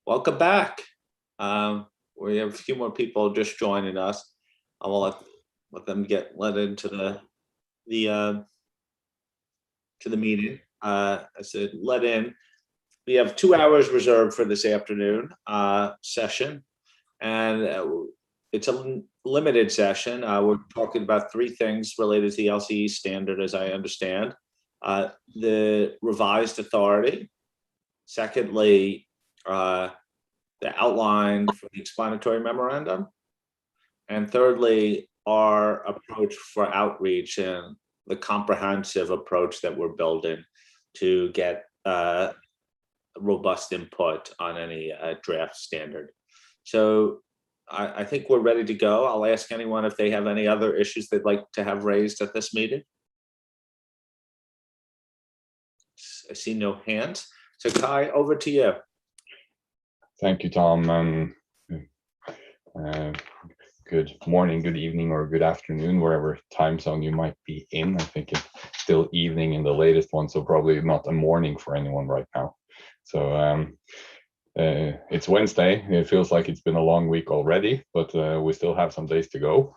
Welcome back. We have a few more people just joining us. I will let them get let into the to the meeting. I said let in. We have 2 hours reserved for this afternoon session, and it's a limited session. We're talking about 3 things related to the LCE standard, as I understand. The revised authority. Secondly, the outline for the explanatory memorandum. And thirdly, our approach for outreach and the comprehensive approach that we're building to get robust input on any draft standard. So I think we're ready to go. I'll ask anyone if they have any other issues they'd like to have raised at this meeting. I see no hands. So Kai, over to you. Thank you, Tom. Good morning, good evening, or good afternoon, wherever time zone you might be in. I think it's still evening in the latest one, so probably not a morning for anyone right now. So it's Wednesday. It feels like it's been a long week already, but we still have some days to go.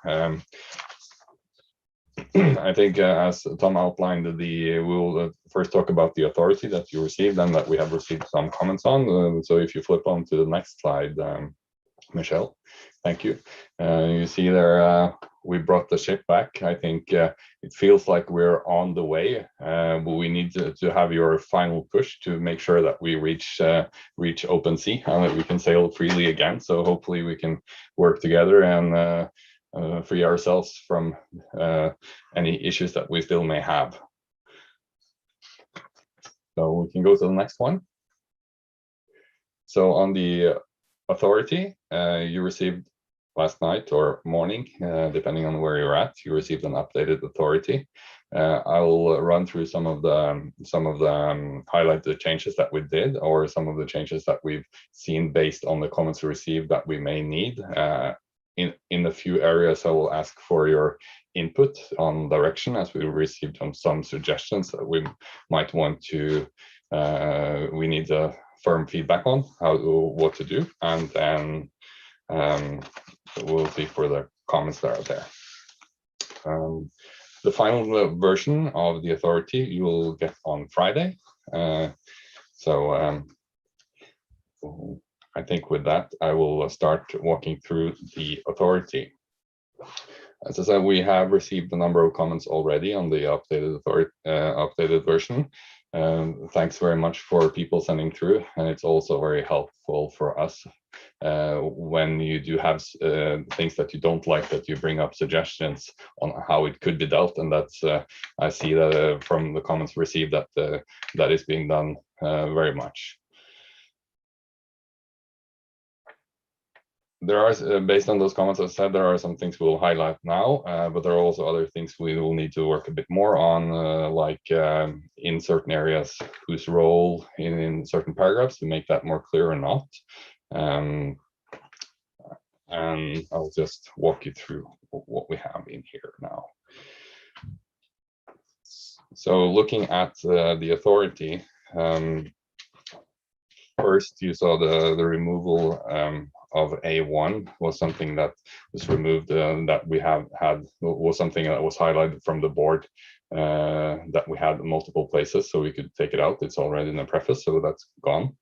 I think as Tom outlined, we'll first talk about the authority that you received and that we have received some comments on. So if you flip on to the next slide, Michelle, thank you. You see there, we brought the ship back. I think it feels like we're on the way, but we need to have your final push to make sure that we reach open sea and that we can sail freely again. So hopefully we can work together and free ourselves from any issues that we still may have. So we can go to the next one. So on the authority, you received last night or morning, depending on where you're at, you received an updated authority. I'll run through some of the highlight the changes that we did, or some of the changes that we've seen based on the comments we received that we may need. In a few areas, I will ask for your input on direction, as we received some suggestions that we might want to, we need a firm feedback on what to do, and then we'll see for the comments that are there. The final version of the authority you will get on Friday. I think with that, I will start walking through the authority. As I said, we have received a number of comments already on the updated version. Thanks very much for people sending through, and it's also very helpful for us when you do have things that you don't like, that you bring up suggestions on how it could be dealt, and that's I see that from the comments received that that is being done very much. There are, based on those comments I said, there are some things we'll highlight now, but there are also other things we will need to work a bit more on, like in certain areas, whose role in certain paragraphs, to make that more clear or not. And I'll just walk you through what we have in here now. So looking at the authority, first you saw the removal of A1 was something that was removed, that we have had, was something that was highlighted from the board, that we had multiple places, so we could take it out. It's already in the preface, so that's gone.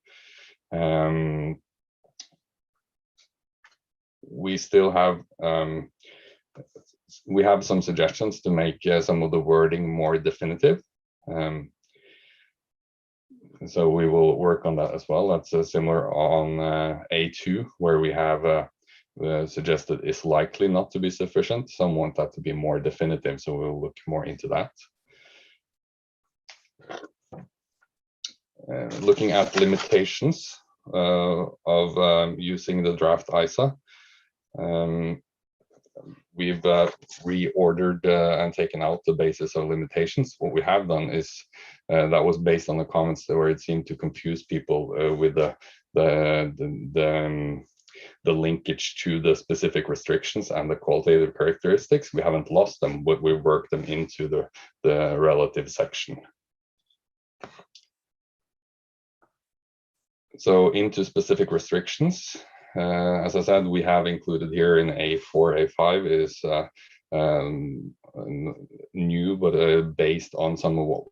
We still have we have some suggestions to make some of the wording more definitive. So we will work on that as well. That's similar on A2, where we have suggested is likely not to be sufficient. Some want that to be more definitive, so we'll look more into that. Looking at limitations of using the draft ISA, we've reordered and taken out the basis of limitations. What we have done is that was based on the comments where it seemed to confuse people with the linkage to the specific restrictions and the qualitative characteristics. We haven't lost them, but we worked them into the relative section. So into specific restrictions, as I said, we have included here in A4, A5 is new, but based on some of what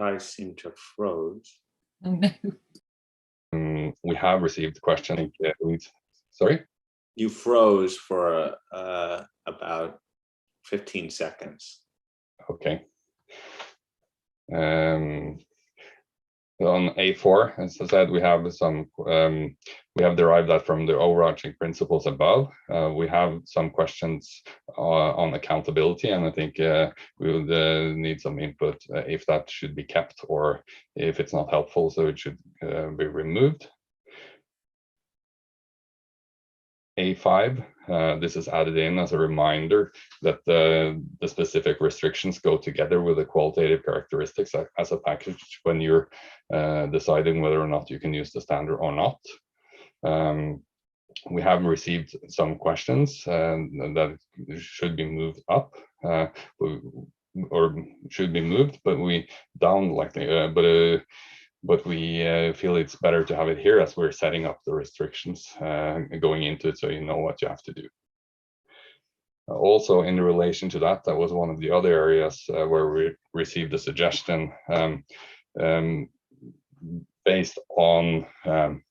I seem to have froze. Oh no. we have received questions. Sorry? You froze for about 15 seconds. Okay. On A4, as I said, we have we have derived that from the overarching principles above. We have some questions on accountability, and I think we would need some input if that should be kept or if it's not helpful, so it should be removed. A5, this is added in as a reminder that the specific restrictions go together with the qualitative characteristics as a package when you're deciding whether or not you can use the standard or not. We have received some questions that should be moved up or should be moved, but we down likely, but we feel it's better to have it here as we're setting up the restrictions going into it, so you know what you have to do. Also, in relation to that, that was one of the other areas where we received a suggestion based on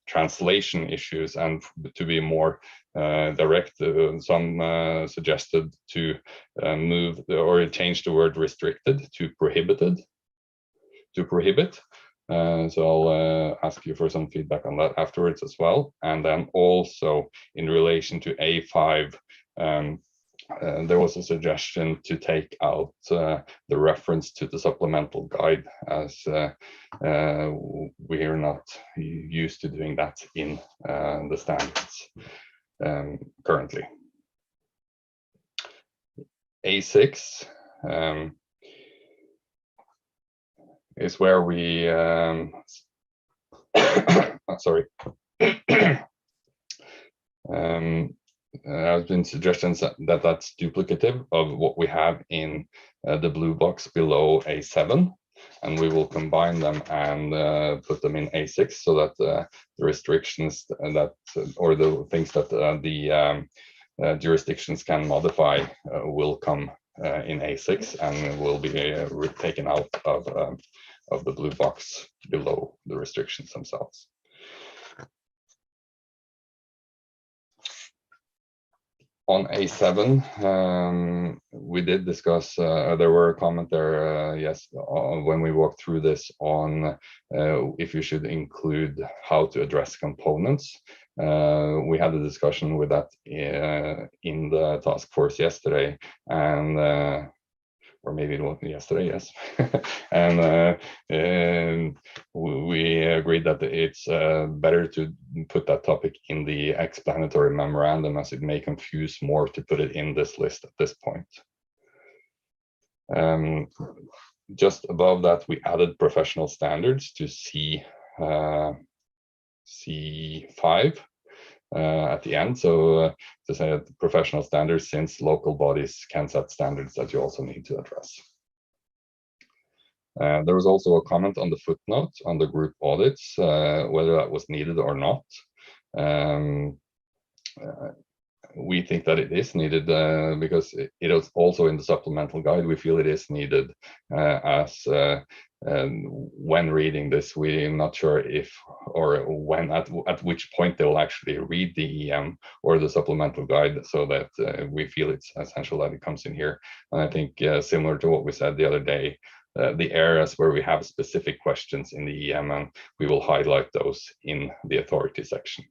translation issues, and to be more direct, some suggested to move or change the word restricted to prohibited, to prohibit. So I'll ask you for some feedback on that afterwards as well. And then also in relation to A5, there was a suggestion to take out the reference to the supplemental guide, as we are not used to doing that in the standards currently. A6 is where we sorry. There's been suggestions that that's duplicative of what we have in the blue box below A7, and we will combine them and put them in A6 so that the restrictions that or the things that the jurisdictions can modify will come in A6 and will be taken out of the blue box below the restrictions themselves. On A7, we did discuss, there were a comment there, yes, when we walked through this on if you should include how to address components. We had a discussion with that in the task force yesterday, and or maybe it wasn't yesterday, yes. and we agreed that it's better to put that topic in the explanatory memorandum, as it may confuse more to put it in this list at this point. Just above that, we added professional standards to C5. At the end, so to say that professional standards, since local bodies can set standards that you also need to address. There was also a comment on the footnote on the group audits, whether that was needed or not. We think that it is needed because it is also in the supplemental guide. We feel it is needed as when reading this, we're not sure if or when at which point they will actually read the EM or the supplemental guide, so that we feel it's essential that it comes in here. And I think similar to what we said the other day, the areas where we have specific questions in the EM, and we will highlight those in the authority section.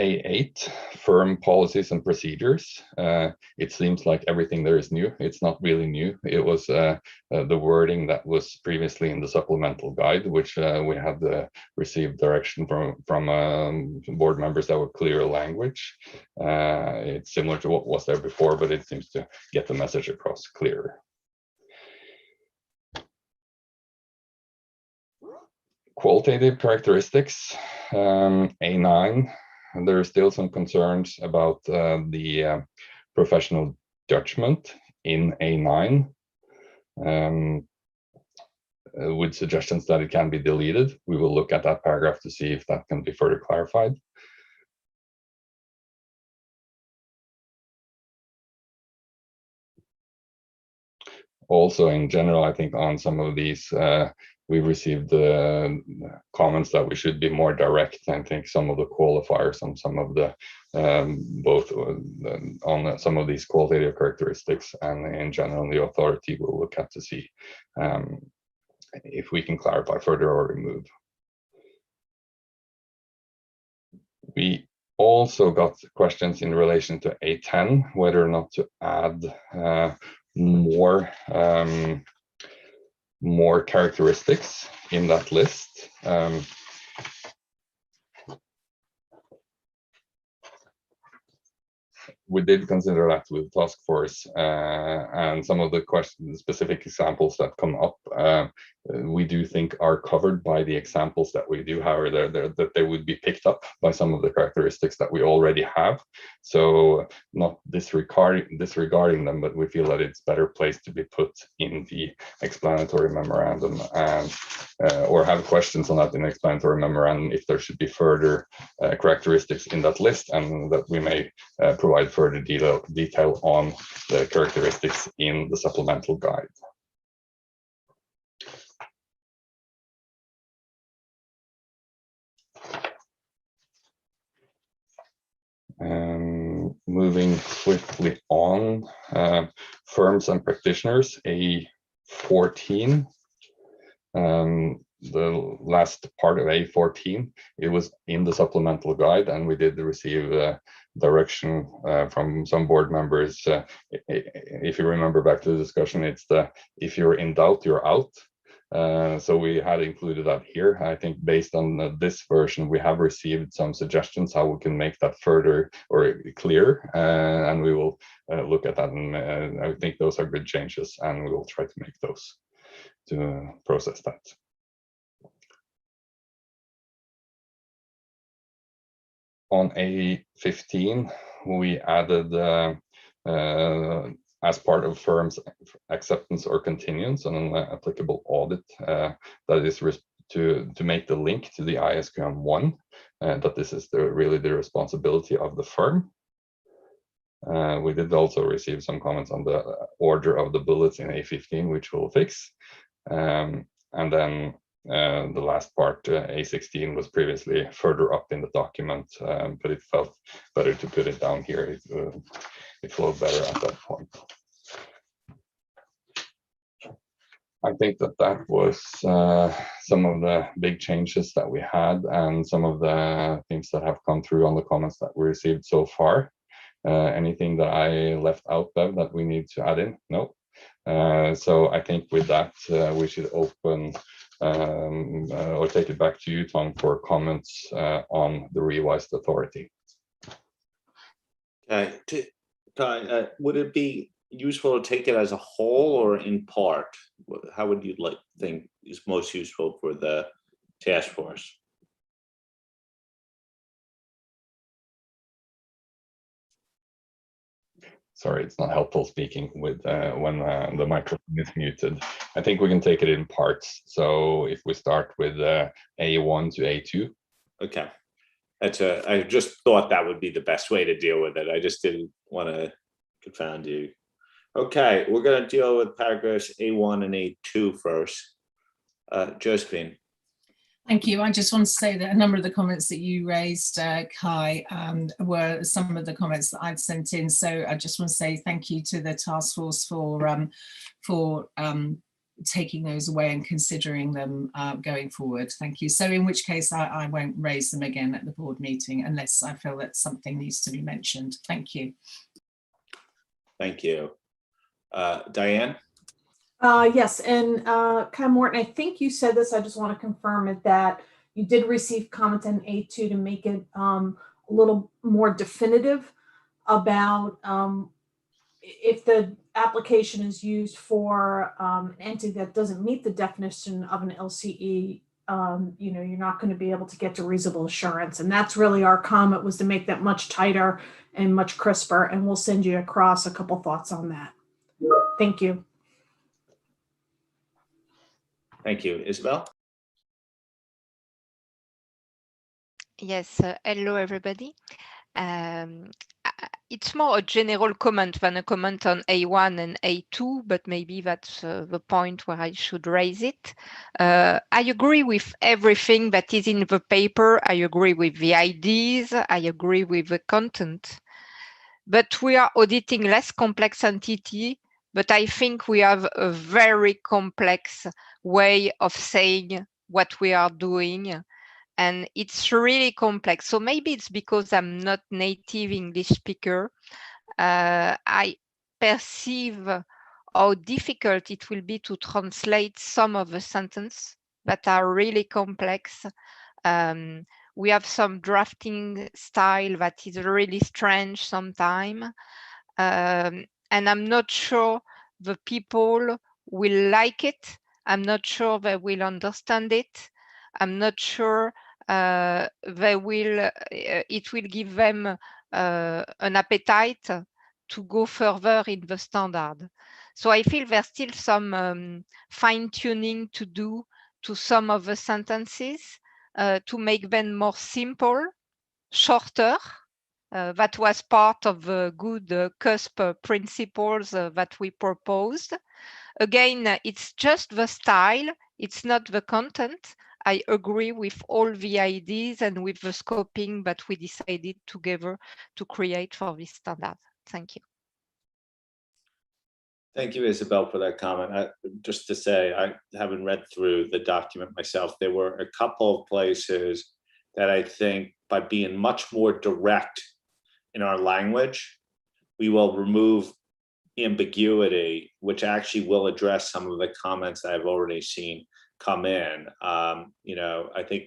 A8, firm policies and procedures. It seems like everything there is new. It's not really new. It was the wording that was previously in the supplemental guide, which we had received direction from board members that were clear language. It's similar to what was there before, but it seems to get the message across clearer. Qualitative characteristics, A9. there are still some concerns about the professional judgment in A9, with suggestions that it can be deleted. We will look at that paragraph to see if that can be further clarified. Also, in general, I think on some of these, we've received comments that we should be more direct. I think some of the qualifiers on some of the, both on some of these qualitative characteristics and in general, the authority will look at to see if we can clarify further or remove. We also got questions in relation to A10, whether or not to add more characteristics in that list. We did consider that with task force, and some of the questions, specific examples that come up, we do think are covered by the examples that we do have there, that they would be picked up by some of the characteristics that we already have. So not disregarding them, but we feel that it's better placed to be put in the explanatory memorandum, and or have questions on that in the explanatory memorandum if there should be further characteristics in that list, and that we may provide further detail on the characteristics in the supplemental guide. Moving swiftly on, firms and practitioners, A14. The last part of A14, it was in the supplemental guide, and we did receive direction from some board members. If you remember back to the discussion, it's the if you're in doubt, you're out. So we had included that here. I think based on this version, we have received some suggestions how we can make that further or clear, and we will look at that. And I think those are good changes, and we will try to make those to process that. On A15, we added as part of firms' acceptance or continuance on an applicable audit, that is to make the link to the ISQM 1, that this is really the responsibility of the firm. We did also receive some comments on the order of the bullets in A15, which we'll fix. And then the last part, A16, was previously further up in the document, but it felt better to put it down here. It flowed better at that point. I think that was some of the big changes that we had, and some of the things that have come through on the comments that we received so far. Anything that I left out, Bev, that we need to add in? No. So I think with that, we should open or take it back to you, Tom, for comments on the revised authority. Okay. Would it be useful to take it as a whole or in part? How would you think is most useful for the task force? Sorry, it's not helpful speaking with when the microphone is muted. I think we can take it in parts. So if we start with A1 to A2. Okay. I just thought that would be the best way to deal with it. I just didn't want to confound you. Okay, we're going to deal with paragraphs A1 and A2 first. Josephine. Thank you. I just want to say that a number of the comments that you raised, Kai, were some of the comments that I've sent in. So I just want to say thank you to the task force for taking those away and considering them going forward. Thank you. So in which case I won't raise them again at the board meeting unless I feel that something needs to be mentioned. Thank you. Thank you. Diane? Yes, and Kai Morton, I think you said this, I just want to confirm it, that you did receive comments on A2 to make it a little more definitive about if the application is used for an entity that doesn't meet the definition of an LCE, you're not going to be able to get to reasonable assurance. And that's really our comment, was to make that much tighter and much crisper. And we'll send you across a couple thoughts on that. Thank you. Thank you. Isabel? Yes, hello everybody. It's more a general comment than a comment on A1 and A2, but maybe that's the point where I should raise it. I agree with everything that is in the paper. I agree with the ideas. I agree with the content. But we are auditing less complex entity, but I think we have a very complex way of saying what we are doing. And it's really complex. So maybe it's because I'm not native English speaker. I perceive how difficult it will be to translate some of the sentences that are really complex. We have some drafting style that is really strange sometimes. And I'm not sure the people will like it. I'm not sure they will understand it. I'm not sure it will give them an appetite to go further in the standard. So I feel there's still some fine-tuning to do to some of the sentences to make them more simple, shorter. That was part of the good CUSP principles that we proposed. Again, it's just the style, it's not the content. I agree with all the ideas and with the scoping that we decided together to create for this standard. Thank you. Thank you, Isabel, for that comment. Just to say, I haven't read through the document myself. There were a couple of places that I think by being much more direct in our language, we will remove ambiguity, which actually will address some of the comments that I've already seen come in. I think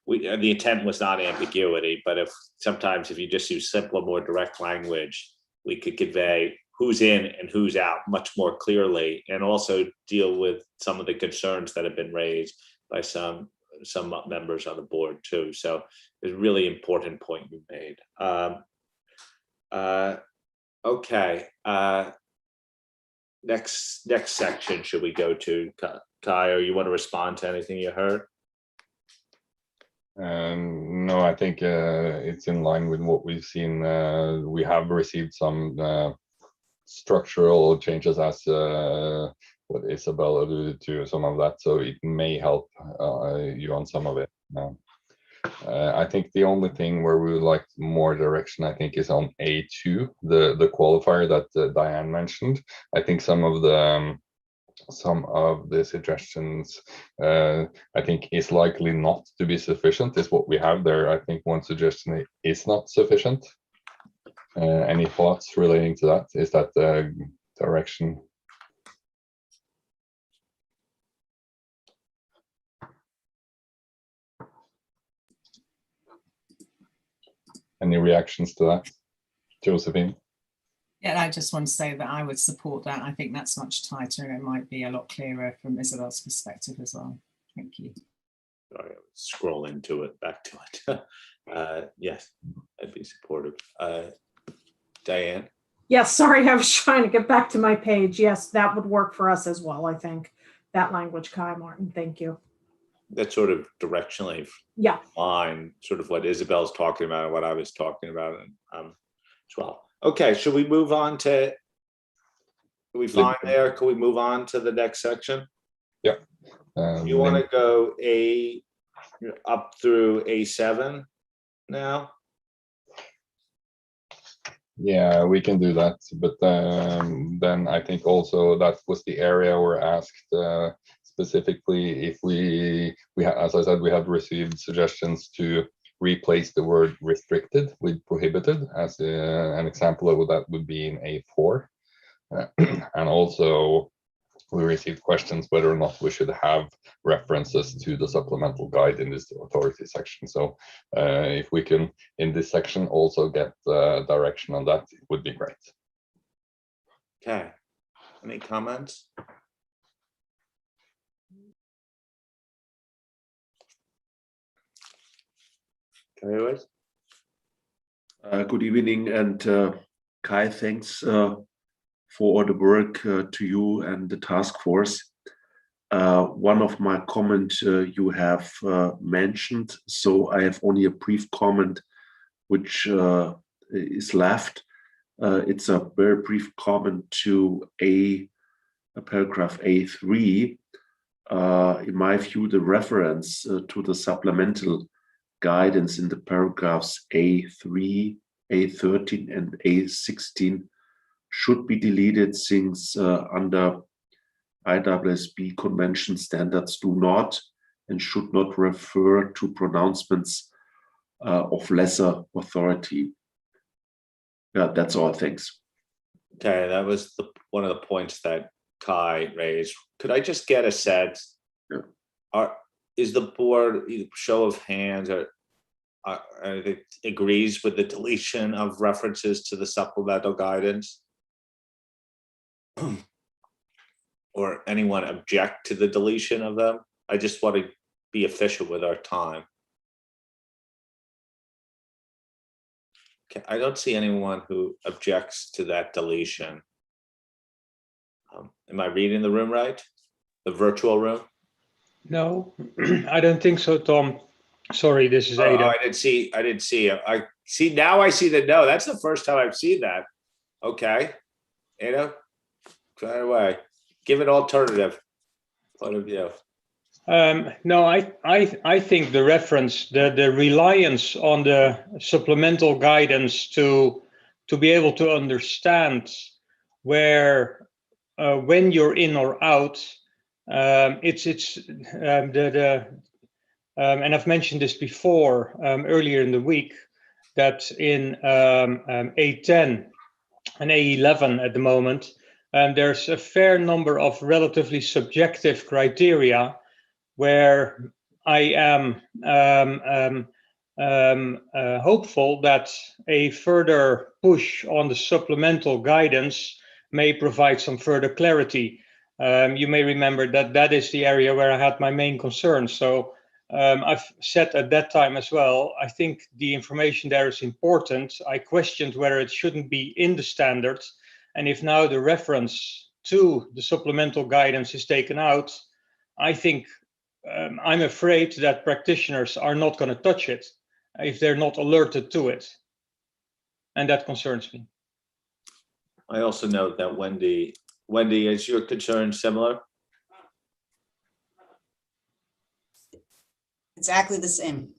the intent was not ambiguity, but sometimes if you just use simpler, more direct language, we could convey who's in and who's out much more clearly, and also deal with some of the concerns that have been raised by some members on the board too. So it's a really important point you made. Okay. Next section, should we go to Kai, or you want to respond to anything you heard? No, I think it's in line with what we've seen. We have received some structural changes, as what Isabel alluded to, some of that, so it may help you on some of it. I think the only thing where we would like more direction, I think, is on A2, the qualifier that Diane mentioned. I think some of the suggestions, I think, is likely not to be sufficient, is what we have there. I think one suggestion is not sufficient. Any thoughts relating to that? Is that the direction? Any reactions to that, Josephine? Yeah, I just want to say that I would support that. I think that's much tighter and it might be a lot clearer from Isabel's perspective as well. Thank you. Sorry, I was scrolling to it, back to it. Yes, I'd be supportive. Diane? Yes, sorry, I was trying to get back to my page. Yes, that would work for us as well, I think. That language, Kai, Martin, thank you. That's sort of directionally line, sort of what Isabel's talking about and what I was talking about as well. Okay, should we move on to, are we fine there? Can we move on to the next section? Yeah. You want to go up through A7 now? Yeah, we can do that, but then I think also that was the area we're asked specifically if we as I said, we had received suggestions to replace the word restricted with prohibited, as an example of what that would be in A4. And also we received questions whether or not we should have references to the supplemental guide in this authority section. So if we can, in this section, also get direction on that, it would be great. Okay. Any comments? Okay, anyways. Good evening, and Kai, thanks for all the work to you and the task force. One of my comments you have mentioned, so I have only a brief comment which is left. It's a very brief comment to paragraph A3. In my view, the reference to the supplemental guidance in the paragraphs A3, A13, and A16 should be deleted, since under IAASB convention standards do not and should not refer to pronouncements of lesser authority. Yeah, that's all. Thanks. Okay, that was one of the points that Kai raised. Could I just get a sense? Yeah. Is the board, show of hands, or agrees with the deletion of references to the supplemental guidance? Or anyone object to the deletion of them? I just want to be efficient with our time. Okay, I don't see anyone who objects to that deletion. Am I reading the room right? The virtual room? No, I don't think so, Tom. Sorry, this is Ada. Oh, I didn't see it. I see now. I see that. No, that's the first time I've seen that. Okay, Ada, try away. Give an alternative point of view. No, I think the reference, the reliance on the supplemental guidance to be able to understand where when you're in or out, and I've mentioned this before earlier in the week, that in A10 and A11 at the moment, there's a fair number of relatively subjective criteria where I am hopeful that a further push on the supplemental guidance may provide some further clarity. You may remember that that is the area where I had my main concern. So I've said at that time as well, I think the information there is important. I questioned whether it shouldn't be in the standard. And if now the reference to the supplemental guidance is taken out, I think I'm afraid that practitioners are not going to touch it if they're not alerted to it. And that concerns me. I also note that Wendy, is your concern similar? Exactly the same.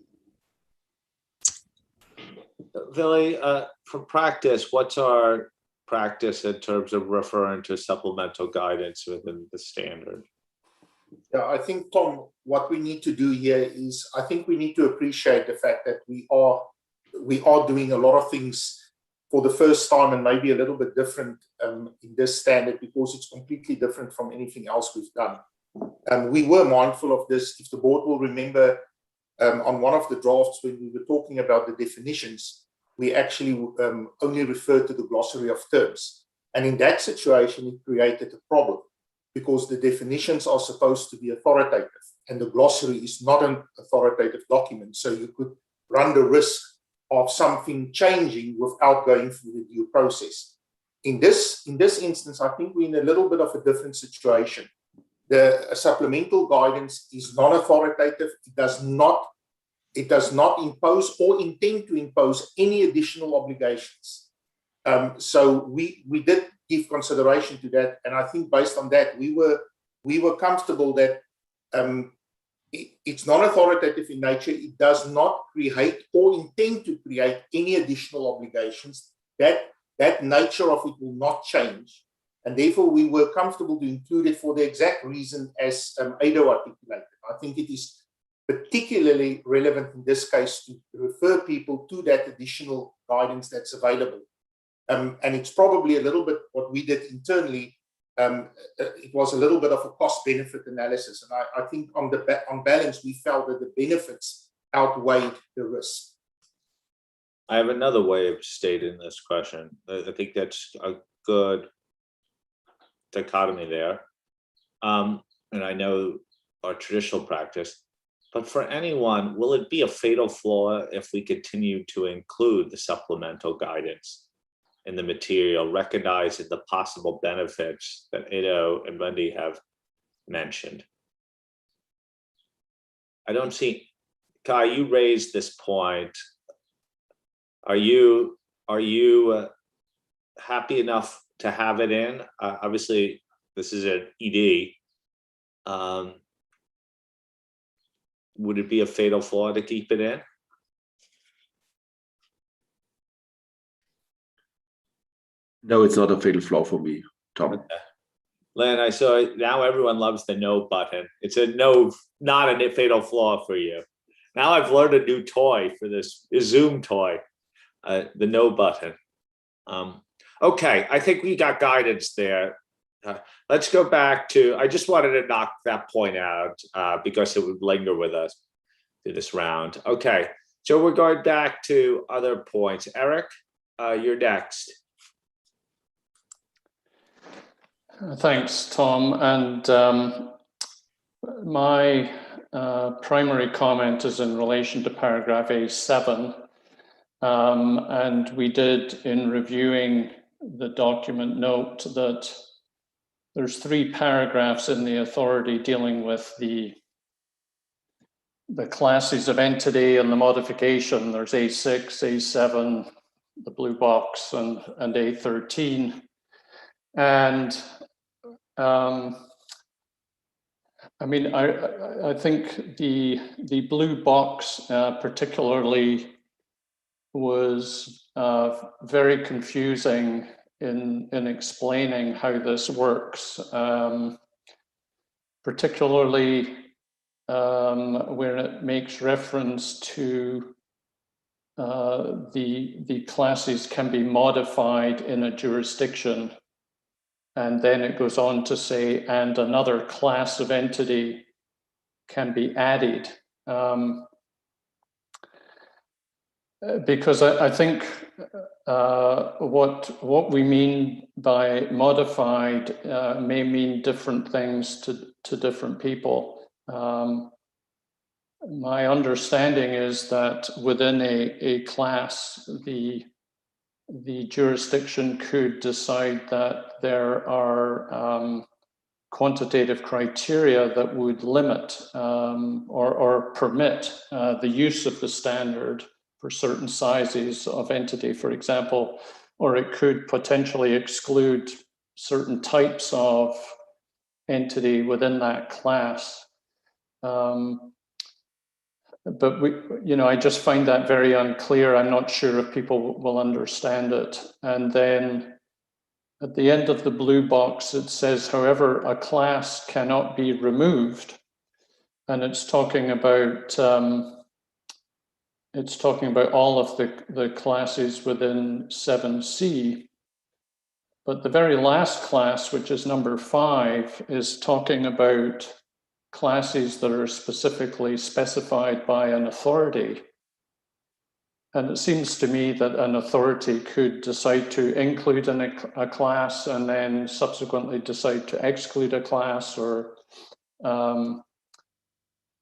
Billy, for practice, what's our practice in terms of referring to supplemental guidance within the standard? Yeah, I think, Tom, what we need to do here is, I think we need to appreciate the fact that we are doing a lot of things for the first time, and maybe a little bit different in this standard, because it's completely different from anything else we've done. We were mindful of this. If the board will remember, on one of the drafts, when we were talking about the definitions, we actually only referred to the glossary of terms. And in that situation, it created a problem, because the definitions are supposed to be authoritative, and the glossary is not an authoritative document. So you could run the risk of something changing without going through the due process. In this instance, I think we're in a little bit of a different situation. The supplemental guidance is non-authoritative. It does not impose or intend to impose any additional obligations. So we did give consideration to that, and I think based on that, we were comfortable that it's non-authoritative in nature. It does not create or intend to create any additional obligations. That nature of it will not change, and therefore we were comfortable to include it for the exact reason as Ada articulated. I think it is particularly relevant in this case to refer people to that additional guidance that's available. And it's probably a little bit what we did internally. It was a little bit of a cost-benefit analysis, and I think on balance, we felt that the benefits outweighed the risk. I have another way of stating this question. I think that's a good dichotomy there. And I know our traditional practice, But for anyone, will it be a fatal flaw if we continue to include the supplemental guidance in the material, recognizing the possible benefits that Edo and Wendy have mentioned? I don't see, Kai, you raised this point. Are you happy enough to have it in? Obviously, this is an ED. Would it be a fatal flaw to keep it in? No, it's not a fatal flaw for me, Tom. Okay. Len, I saw now everyone loves the no button. It's a no, not a fatal flaw for you. Now I've learned a new toy for this Zoom toy, the no button. Okay, I think we got guidance there. Let's go back to, I just wanted to knock that point out because it would linger with us through this round. Okay, so we're going back to other points. Eric, you're next. Thanks, Tom. And my primary comment is in relation to paragraph A7. And we did, in reviewing the document, note that there's 3 paragraphs in the authority dealing with the classes of entity and the modification. There's A6, A7, the blue box, and A13. And I mean, I think the blue box particularly was very confusing in explaining how this works, particularly where it makes reference to the classes can be modified in a jurisdiction. And then it goes on to say, and another class of entity can be added. Because I think what we mean by modified may mean different things to different people. My understanding is that within a class, the jurisdiction could decide that there are quantitative criteria that would limit or permit the use of the standard for certain sizes of entity, for example, or it could potentially exclude certain types of entity within that class. But I just find that very unclear. I'm not sure if people will understand it. And then at the end of the blue box, it says, however, a class cannot be removed. And it's talking about all of the classes within 7C. But the very last class, which is number 5, is talking about classes that are specifically specified by an authority. And it seems to me that an authority could decide to include a class and then subsequently decide to exclude a class, or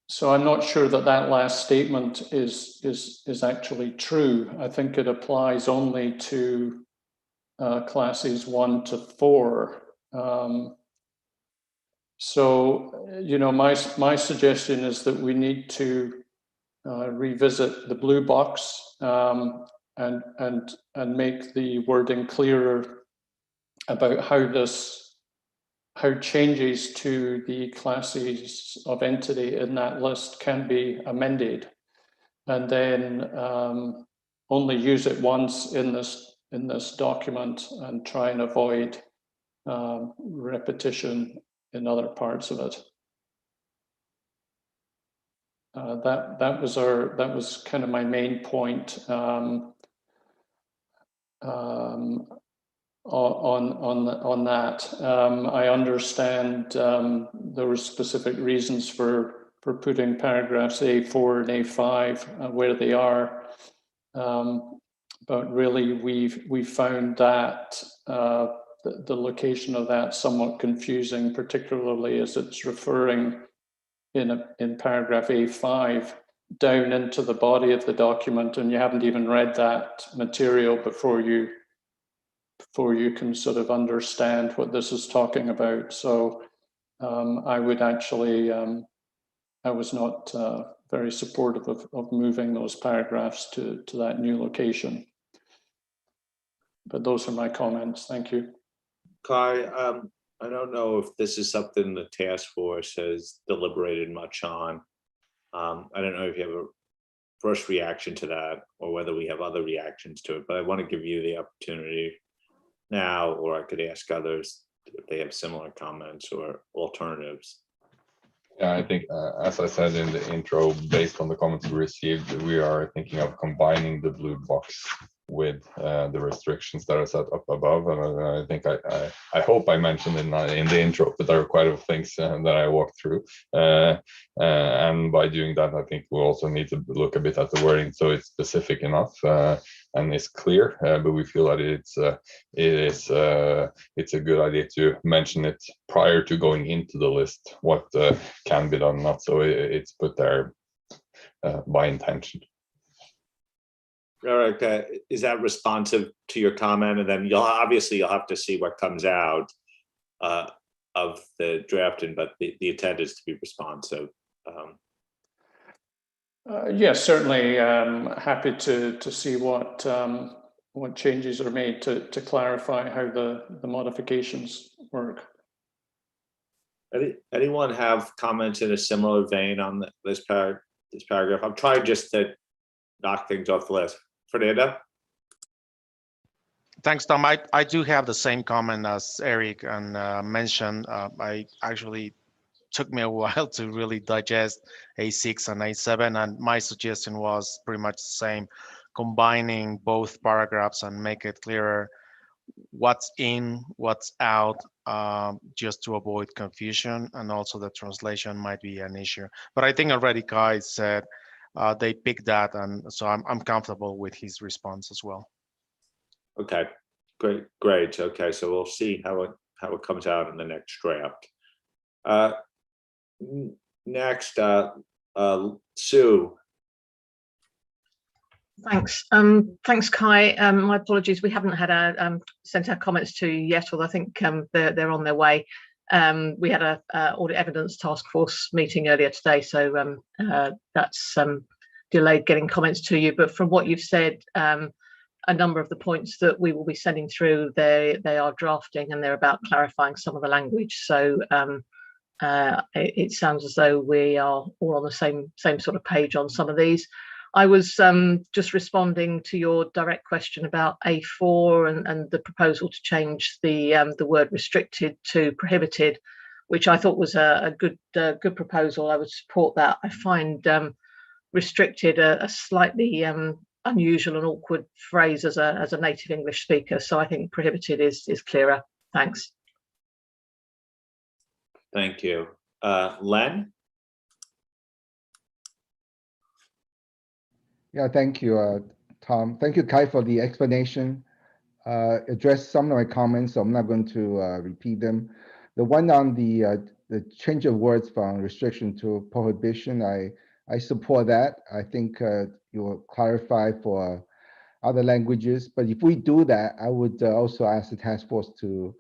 so I'm not sure that last statement is actually true. I think it applies only to classes 1 to 4. So, my suggestion is that we need to revisit the blue box and make the wording clearer about how changes to the classes of entity in that list can be amended, and then only use it once in this document and try and avoid repetition in other parts of it. That was kind of my main point on that. I understand there were specific reasons for putting paragraphs A4 and A5 where they are, but really we found that the location of that somewhat confusing, particularly as it's referring in paragraph A5 down into the body of the document, and you haven't even read that material before you can sort of understand what this is talking about. So I would actually, I was not very supportive of moving those paragraphs to that new location. But those are my comments. Thank you. Kai, I don't know if this is something the task force has deliberated much on. I don't know if you have a first reaction to that or whether we have other reactions to it, but I want to give you the opportunity now, or I could ask others if they have similar comments or alternatives. Yeah, I think, as I said in the intro, based on the comments we received, we are thinking of combining the blue box with the restrictions that are set up above. And I think I hope I mentioned in the intro, but there are quite a few things that I walked through. And by doing that, I think we also need to look a bit at the wording so it's specific enough and it's clear. But we feel that it's a good idea to mention it prior to going into the list, what can be done, not so it's put there by intention. All right, is that responsive to your comment? And then you'll have to see what comes out of the drafting, but the intent is to be responsive. Yes, certainly. Happy to see what changes are made to clarify how the modifications work. Anyone have comments in a similar vein on this paragraph? I'm trying just to knock things off the list. Fernando? Thanks, Tom. I do have the same comment as Eric and mentioned. I actually took me a while to really digest A6 and A7, and my suggestion was pretty much the same, combining both paragraphs and make it clearer what's in, what's out, just to avoid confusion, and also the translation might be an issue. But I think already Kai said they picked that, and so I'm comfortable with his response as well. Okay, great. Okay, so we'll see how it comes out in the next draft. Next, Sue. Thanks. Thanks, Kai. My apologies, we haven't had sent our comments to you yet, although I think they're on their way. We had a audit evidence task force meeting earlier today, so that's delayed getting comments to you. But from what you've said, a number of the points that we will be sending through, they are drafting and they're about clarifying some of the language. So it sounds as though we are all on the same sort of page on some of these. I was just responding to your direct question about A4 and the proposal to change the word restricted to prohibited, which I thought was a good proposal. I would support that. I find restricted a slightly unusual and awkward phrase as a native English speaker, so I think prohibited is clearer. Thanks. Thank you. Len? Yeah, thank you, Tom. Thank you, Kai, for the explanation. Address some of my comments, so I'm not going to repeat them. The one on the change of words from restriction to prohibition, I support that. I think you will clarify for other languages. But if we do that, I would also ask the task force to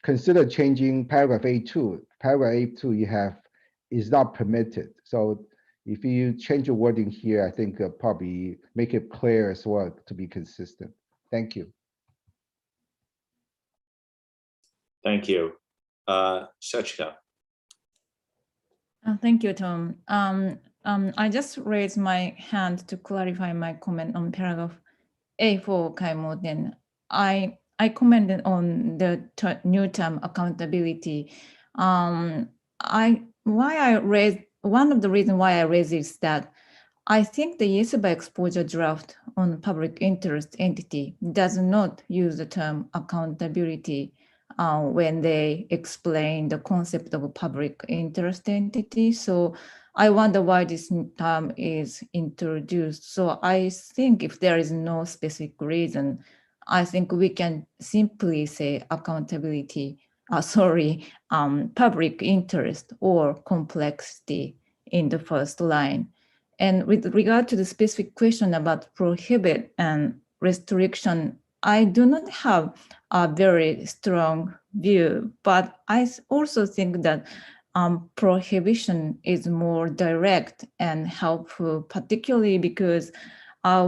consider changing paragraph A2. Paragraph A2 you have is not permitted. So if you change your wording here, I think probably make it clear as well to be consistent. Thank you. Thank you. Sachika. Thank you, Tom. I just raised my hand to clarify my comment on paragraph A4, Kai Morten. I commented on the new term accountability. One of the reasons why I raised is that I think the IAASB exposure draft on public interest entity does not use the term accountability when they explain the concept of a public interest entity. So I wonder why this term is introduced. So I think if there is no specific reason, I think we can simply say accountability public interest or complexity in the first line. And with regard to the specific question about prohibit and restriction, I do not have a very strong view, but I also think that prohibition is more direct and helpful, particularly because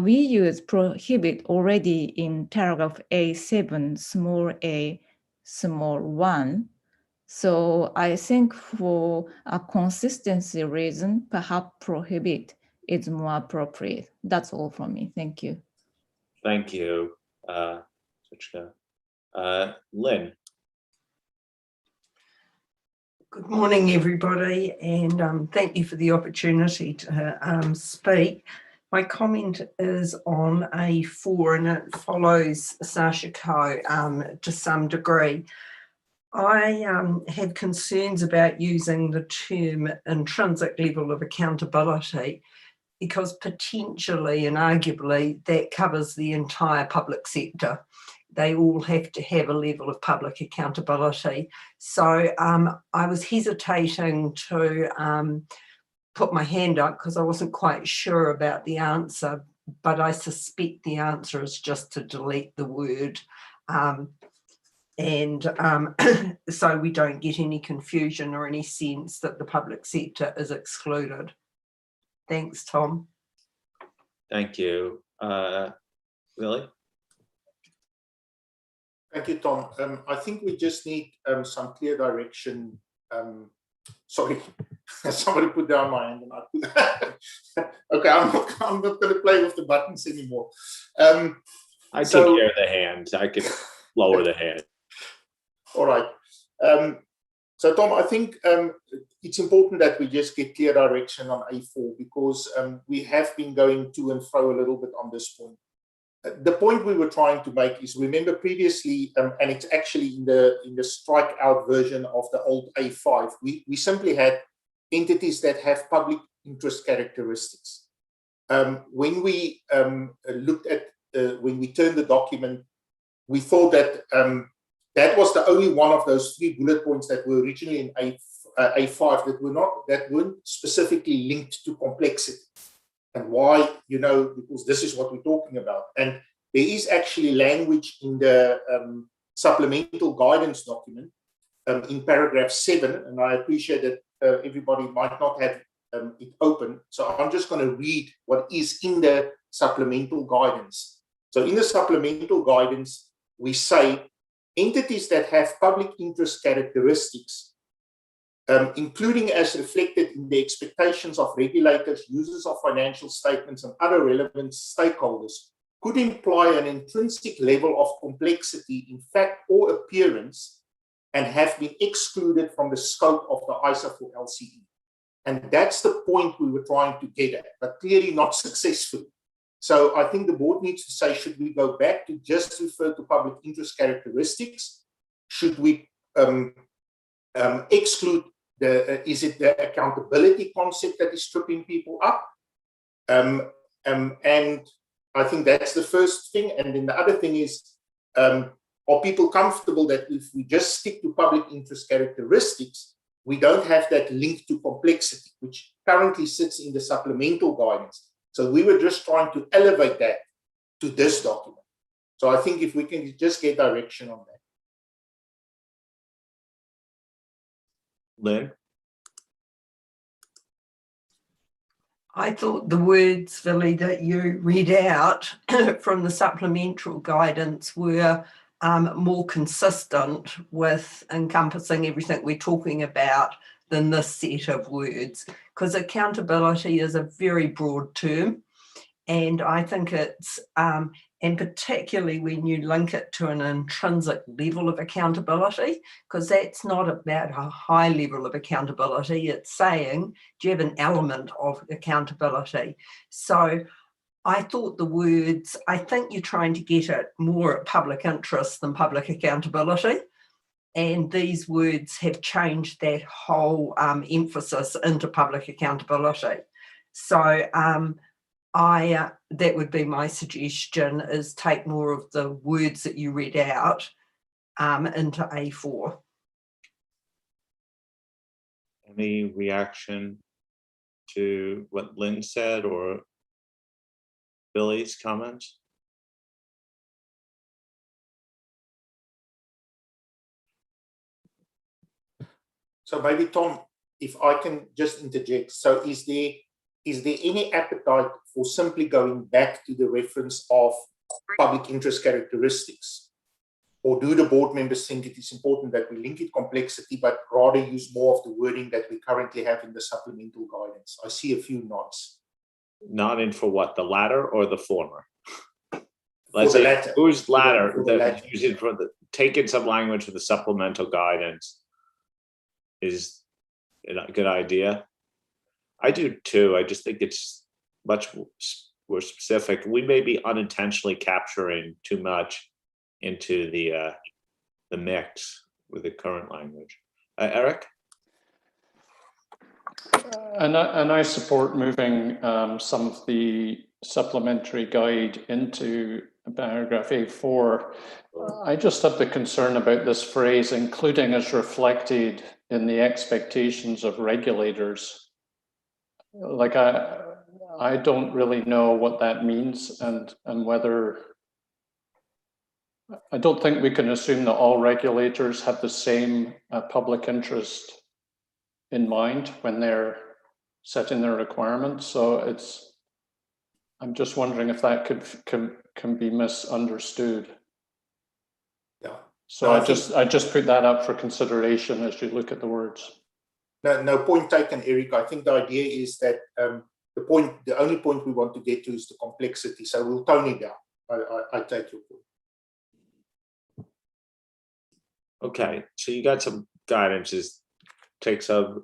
we use prohibit already in paragraph A7, small a, small 1. So I think for a consistency reason, perhaps prohibit is more appropriate. That's all from me. Thank you. Thank you, Suchka. Lynn. Good morning, everybody, and thank you for the opportunity to speak. My comment is on A4 and it follows Sashiko to some degree. I had concerns about using the term intrinsic level of accountability because potentially and arguably that covers the entire public sector. They all have to have a level of public accountability. So I was hesitating to put my hand up because I wasn't quite sure about the answer, but I suspect the answer is just to delete the word. So we don't get any confusion or any sense that the public sector is excluded. Thanks, Tom. Thank you. Willie? Thank you, Tom. I think we just need some clear direction. Sorry, somebody put down my hand and I put okay, I'm not going to play with the buttons anymore. I take care of the hands. I can lower the hand. All right. So, Tom, I think it's important that we just get clear direction on A4 because we have been going to and fro a little bit on this point. The point we were trying to make is, remember previously, and it's actually in the strike out version of the old A5, we simply had entities that have public interest characteristics. When we looked at, when we turned the document, we thought that that was the only one of those 3 bullet points that were originally in A5 that weren't specifically linked to complexity. And why, because this is what we're talking about. And there is actually language in the supplemental guidance document in paragraph 7, and I appreciate that everybody might not have it open. So I'm just going to read what is in the supplemental guidance. So in the supplemental guidance, we say entities that have public interest characteristics, including as reflected in the expectations of regulators, users of financial statements, and other relevant stakeholders, could imply an intrinsic level of complexity in fact or appearance and have been excluded from the scope of the ISA for LCE. And that's the point we were trying to get at, but clearly not successfully. So I think the board needs to say, should we go back to just refer to public interest characteristics? Should we exclude is it the accountability concept that is tripping people up? And I think that's the first thing. And then the other thing is, are people comfortable that if we just stick to public interest characteristics, we don't have that link to complexity, which currently sits in the supplemental guidance. So we were just trying to elevate that to this document. So I think if we can just get direction on that. Lynn? I thought the words, Billy, that you read out from the supplemental guidance were more consistent with encompassing everything we're talking about than this set of words, because accountability is a very broad term. And I think it's, and particularly when you link it to an intrinsic level of accountability, because that's not about a high level of accountability. It's saying, do you have an element of accountability? So I thought the words, I think you're trying to get at more at public interest than public accountability. And these words have changed that whole emphasis into public accountability. So that would be my suggestion, is take more of the words that you read out into A4. Any reaction to what Lynn said or Billy's comments? So maybe Tom, if I can just interject. So is there any appetite for simply going back to the reference of public interest characteristics? Or do the board members think it is important that we link it complexity, but rather use more of the wording that we currently have in the supplemental guidance? I see a few nods. Nodding for what, the latter or the former? For Let's the say latter. who's latter? For the latter. Using for the taking some language for the supplemental guidance is a good idea. I do too. I just think it's much more specific. We may be unintentionally capturing too much into the mix with the current language. Eric? And I support moving some of the supplementary guide into paragraph A4. I just have the concern about this phrase, including as reflected in the expectations of regulators. Like I don't really know what that means and whether, I don't think we can assume that all regulators have the same public interest in mind when they're setting their requirements. So I'm just wondering if that can be misunderstood. Yeah. So no, I just put that up for consideration as you look at the words. No point taken, Eric. I think the idea is that the only point we want to get to is the complexity. So we'll tone it down. I take your point. Okay, so you got some guidances. Take some of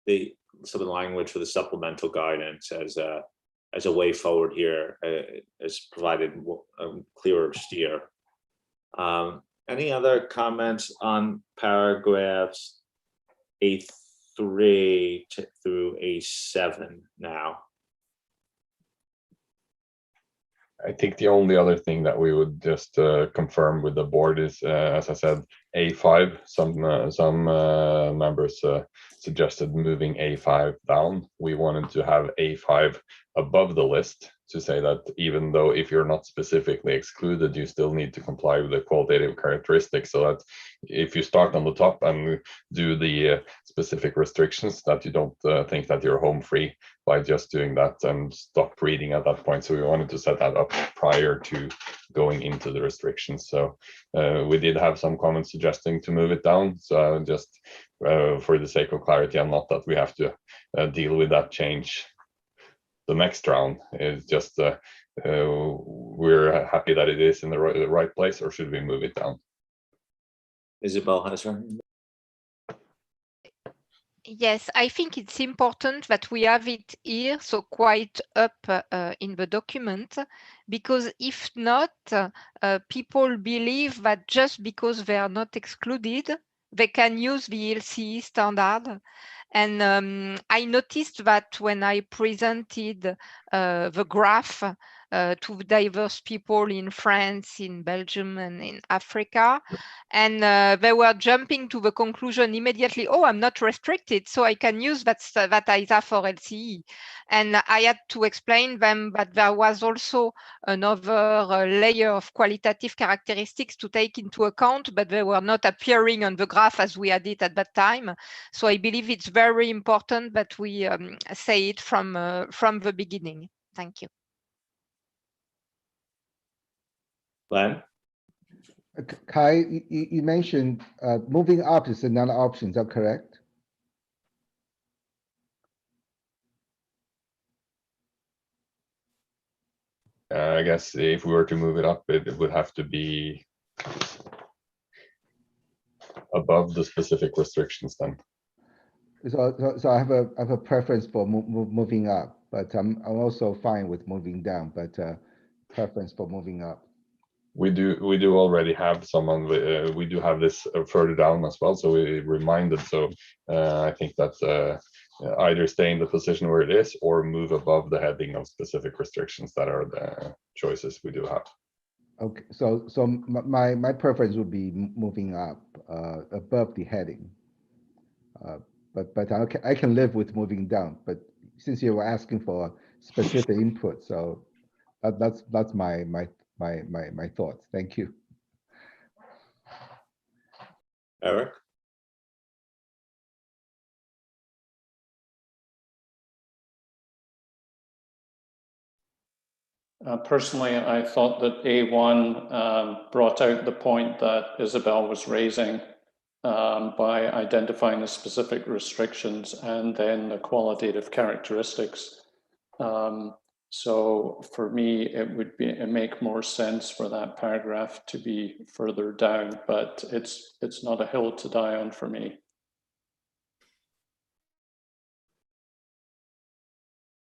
the language for the supplemental guidance as a way forward here, as provided a clearer steer. Any other comments on paragraphs A3 through A7 now? I think the only other thing that we would just confirm with the board is, as I said, A5. Some members suggested moving A5 down. We wanted to have A5 above the list to say that even though if you're not specifically excluded, you still need to comply with the qualitative characteristics, so that if you start on the top and do the specific restrictions, that you don't think that you're home free by just doing that and stop reading at that point. So we wanted to set that up prior to going into the restrictions. So we did have some comments suggesting to move it down. So just for the sake of clarity, and not that we have to deal with that change the next round, is just we're happy that it is in the right place, or should we move it down? Isabel has her. Yes, I think it's important that we have it here, so quite up in the document, because if not, people believe that just because they are not excluded, they can use the LCE standard. And I noticed that when I presented the graph to diverse people in France, in Belgium, and in Africa, and they were jumping to the conclusion immediately, oh, I'm not restricted, so I can use that ISA for LCE. And I had to explain them that there was also another layer of qualitative characteristics to take into account, but they were not appearing on the graph as we had it at that time. So I believe it's very important that we say it from the beginning. Thank you. Glenn? Kai, you mentioned moving up is another option. Is that correct? I guess if we were to move it up, it would have to be above the specific restrictions then. So I have a preference for moving up, but I'm also fine with moving down, but preference for moving up. We do already have someone. We do have this further down as well, so we reminded. So I think that's either stay in the position where it is or move above the heading of specific restrictions. That are the choices we do have. Okay, so my preference would be moving up above the heading. But I can live with moving down. But since you were asking for specific input, so that's my thoughts. Thank you. Eric? Personally, I thought that A1 brought out the point that Isabel was raising by identifying the specific restrictions and then the qualitative characteristics. So for me, it make more sense for that paragraph to be further down, but it's not a hill to die on for me.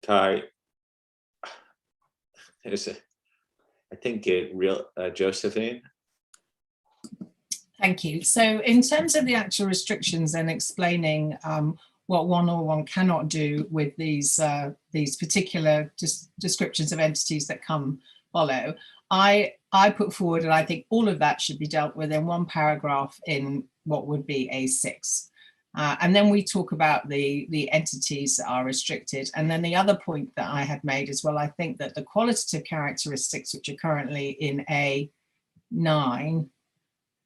Kai, I think Josephine. Thank you. So in terms of the actual restrictions and explaining what one or one cannot do with these particular descriptions of entities that follow, I put forward, and I think all of that should be dealt with in one paragraph in what would be A6. And then we talk about the entities that are restricted. And then the other point that I had made as well, I think that the qualitative characteristics, which are currently in A9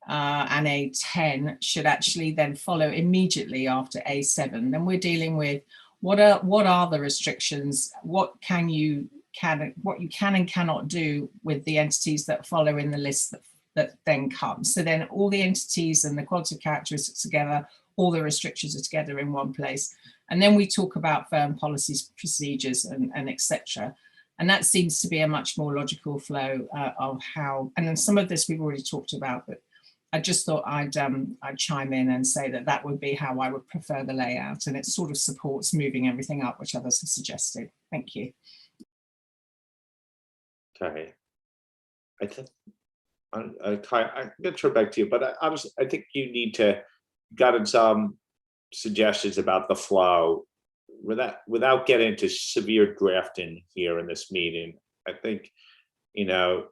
and A10, should actually then follow immediately after A7. Then we're dealing with what are the restrictions, what you can and cannot do with the entities that follow in the list that then comes. So then all the entities and the qualitative characteristics together, all the restrictions are together in one place. And then we talk about firm policies, procedures, and etc. And that seems to be a much more logical flow of how, and then some of this we've already talked about, but I just thought I'd chime in and say that that would be how I would prefer the layout, and it sort of supports moving everything up, which others have suggested. Thank you. Okay. I think Kai, I'm going to turn back to you, but I think you need to gotten some suggestions about the flow without getting into severe drafting here in this meeting. I think,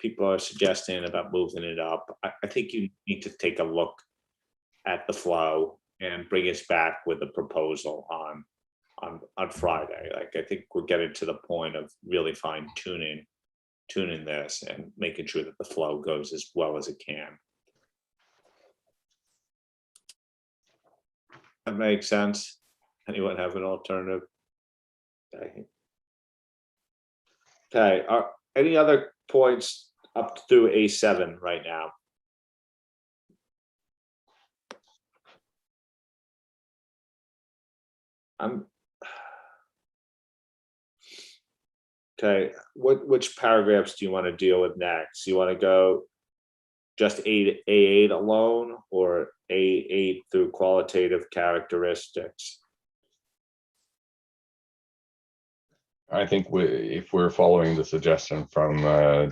people are suggesting about moving it up. I think you need to take a look at the flow and bring us back with a proposal on Friday. Like, I think we're getting to the point of really tuning this and making sure that the flow goes as well as it can. That makes sense. Anyone have an alternative? Okay. Any other points up through A7 right now? Okay. Which paragraphs do you want to deal with next? You want to go just A8 alone, or A8 through qualitative characteristics? I think if we're following the suggestion from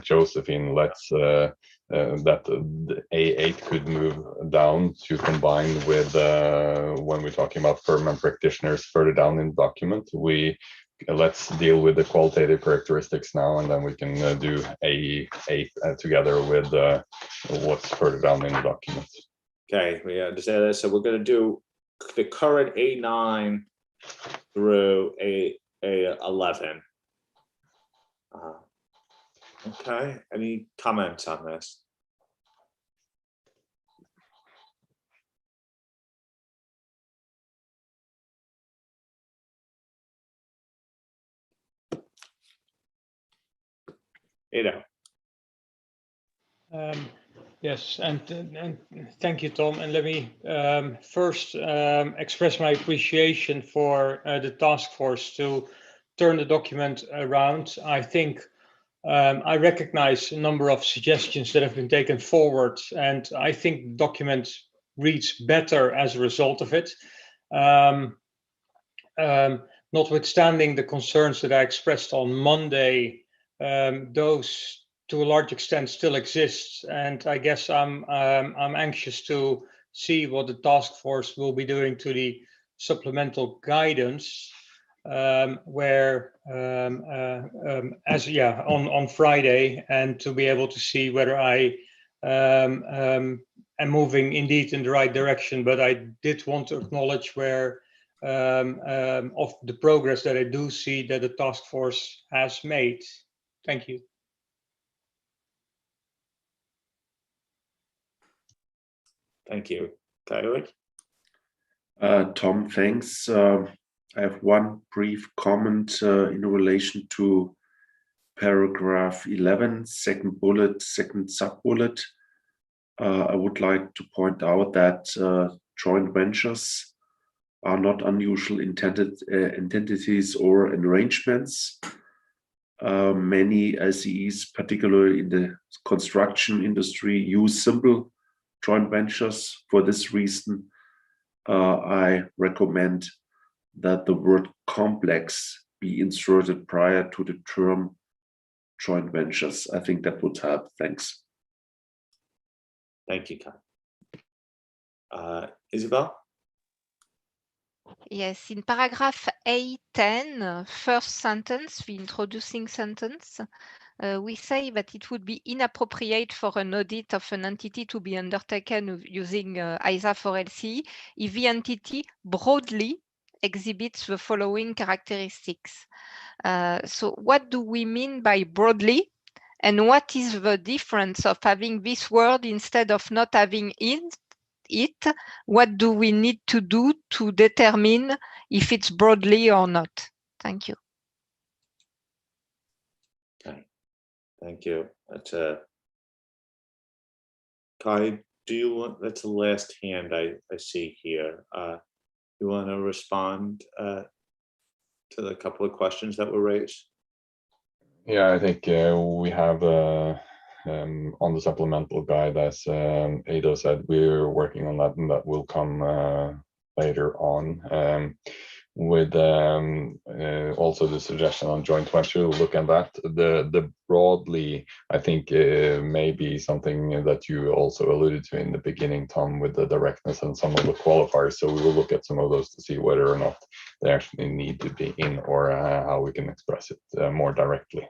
Josephine, let's that the A8 could move down to combine with when we're talking about firm and practitioners further down in the document. Let's deal with the qualitative characteristics now, and then we can do A8 together with what's further down in the document. Okay, we understand that. So we're going to do the current A9 through A11. Okay, any comments on this? Yes, and thank you, Tom. And let me first express my appreciation for the task force to turn the document around. I think I recognize a number of suggestions that have been taken forward, and I think the document reads better as a result of it. Notwithstanding the concerns that I expressed on Monday, those to a large extent still exists, and I guess I'm anxious to see what the task force will be doing to the supplemental guidance, where on Friday, and to be able to see whether I and moving indeed in the right direction. But I did want to acknowledge where of the progress that I do see that the task force has made. Thank you. Thank you. Kai. Tom, thanks. I have one brief comment in relation to paragraph 11, second bullet, second sub-bullet. I would like to point out that joint ventures are not unusual entities or arrangements. Many LCEs, particularly in the construction industry, use simple joint ventures. For this reason, I recommend that the word complex be inserted prior to the term joint ventures. I think that would help. Thanks. Thank you, Kai. Isabel? Yes, in paragraph A10, first sentence, the introducing sentence, we say that it would be inappropriate for an audit of an entity to be undertaken using ISA for LCE if the entity broadly exhibits the following characteristics. So what do we mean by broadly? And what is the difference of having this word instead of not having it? What do we need to do to determine if it's broadly or not? Thank you. Okay, thank you. That's Kai, do you want, that's the last hand I see here. You want to respond to the couple of questions that were raised? Yeah, I think we have on the supplemental guide, as Ado said, we're working on that, and that will come later on. With also the suggestion on joint venture, look at that. The broadly, I think, may be something that you also alluded to in the beginning, Tom, with the directness and some of the qualifiers. So we will look at some of those to see whether or not they actually need to be in, or how we can express it more directly.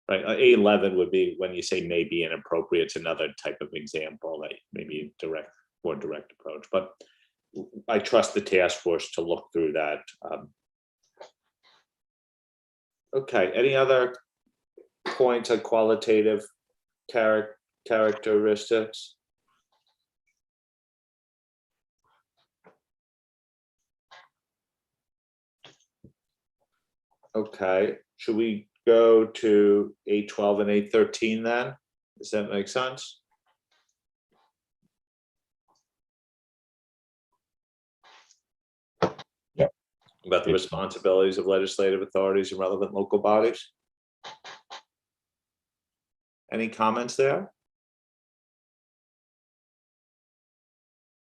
Right, A11 would be when you say may be inappropriate. It's another type of example, like maybe more direct approach. But I trust the task force to look through that. Okay, any other points on qualitative characteristics? Okay, should we go to A12 and A13 then? Does that make sense? Yeah. About the responsibilities of legislative authorities and relevant local bodies. Any comments there?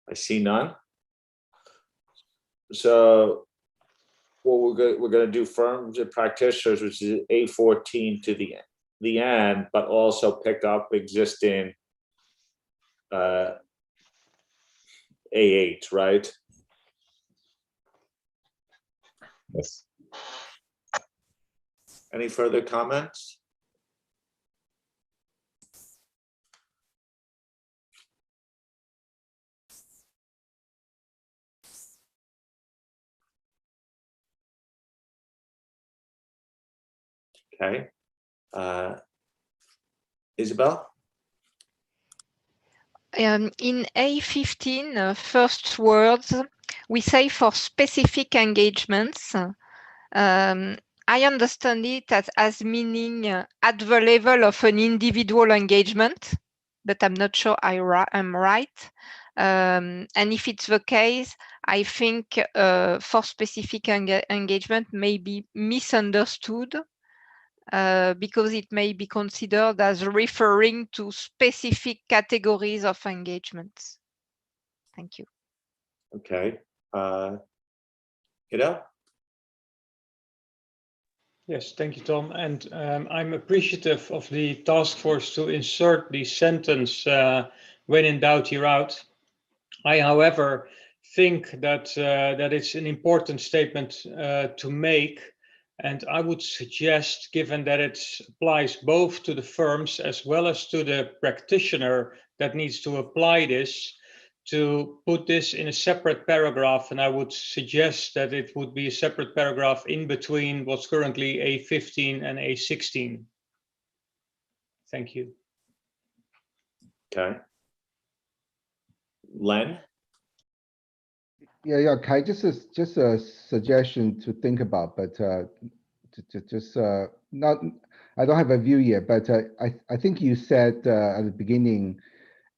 I see none. So what we're going to do firms and practitioners, which is A14 to the end, but also pick up existing A8, right? Yes. Any further comments? Okay. Isabel? In A15, first words, we say for specific engagements. I understand it as meaning at the level of an individual engagement, but I'm not sure I'm right. And if it's the case, I think for specific engagement may be misunderstood. Because it may be considered as referring to specific categories of engagements. Thank you. Okay. Ida? Yes, thank you, Tom. And I'm appreciative of the task force to insert the sentence, when in doubt, you're out. I, however, think that it's an important statement to make And I would suggest, given that it applies both to the firms as well as to the practitioner that needs to apply this, to put this in a separate paragraph. And I would suggest that it would be a separate paragraph in between what's currently A15 and A16. Thank you. Okay. Len? Yeah, Kai, just a suggestion to think about, but not, I don't have a view yet, but I think you said at the beginning,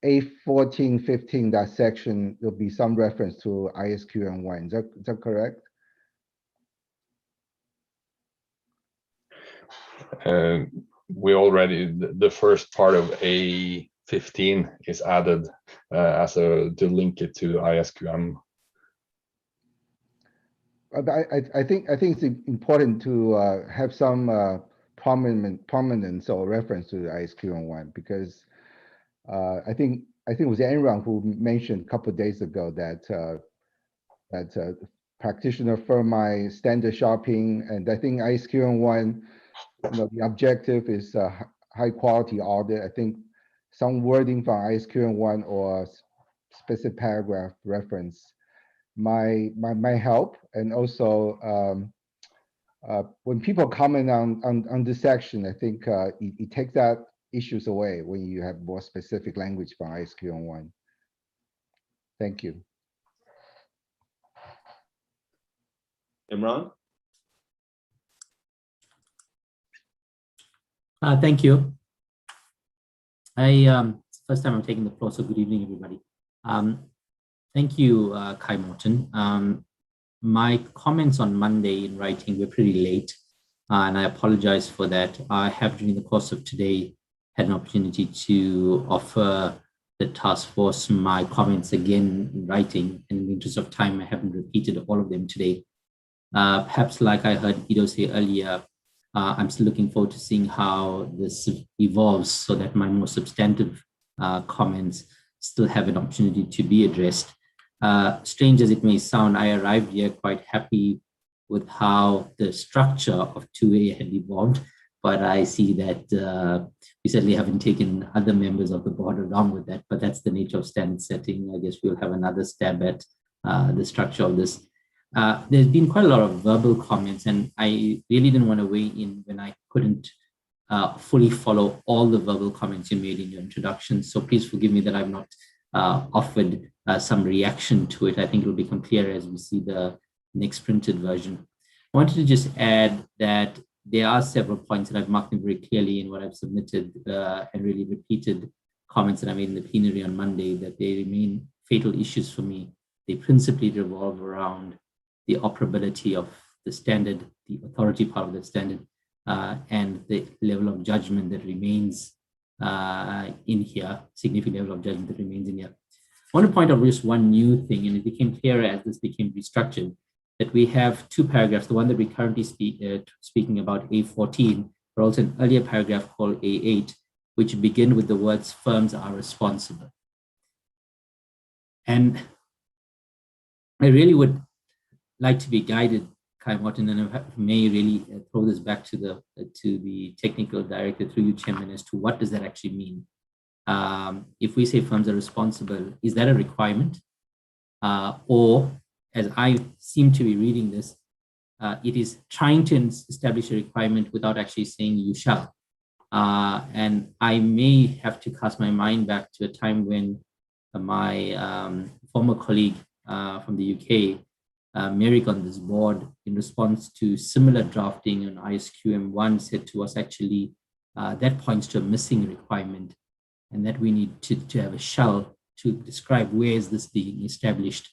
A14, 15, that section, there'll be some reference to ISQN1. Is that correct? We already, the first part of A15 is added to link it to ISQN. I think it's important to have some prominence or reference to the ISQN1, because I think it was Enron who mentioned a couple of days ago that practitioner firm my standard shopping, and I think ISQN1, the objective is high quality audit. I think some wording from ISQN1 or specific paragraph reference might help. And also when people comment on this section, I think it takes that issues away when you have more specific language from ISQN1. Thank you. Imran? Thank you. First time I'm taking the floor, so good evening, everybody. Thank you, Kai Morton. My comments on Monday in writing were pretty late, and I apologize for that. I have, during the course of today, had an opportunity to offer the task force my comments again in writing, and in the interest of time, I haven't repeated all of them today. Perhaps like I heard Guido say earlier, I'm still looking forward to seeing how this evolves so that my more substantive comments still have an opportunity to be addressed. Strange as it may sound, I arrived here quite happy with how the structure of 2A had evolved, but I see that we certainly haven't taken other members of the board along with that, but that's the nature of standard setting. I guess we'll have another stab at the structure of this. There's been quite a lot of verbal comments, and I really didn't want to weigh in when I couldn't fully follow all the verbal comments you made in your introduction. So please forgive me that I've not offered some reaction to it. I think it will become clearer as we see the next printed version. I wanted to just add that there are several points that I've marked them very clearly in what I've submitted and really repeated comments that I made in the plenary on Monday, that they remain fatal issues for me. They principally revolve around the operability of the standard, the authority part of the standard, and the level of judgment that remains in here, significant level of judgment that remains in here. I want to point out just one new thing, and it became clearer as this became restructured, that we have two paragraphs, the one that we currently speaking about, A14, but also an earlier paragraph called A8, which begin with the words firms are responsible. And I really would like to be guided, Kai Morton, and I may really throw this back to the technical director through you, Chairman, as to what does that actually mean? If we say firms are responsible, is that a requirement? Or, as I seem to be reading this, it is trying to establish a requirement without actually saying you shall. And I may have to cast my mind back to a time when my former colleague from the UK, Merrick, on this board, in response to similar drafting on ISQM1, said to us, actually, that points to a missing requirement, and that we need to have a shall to describe where is this being established.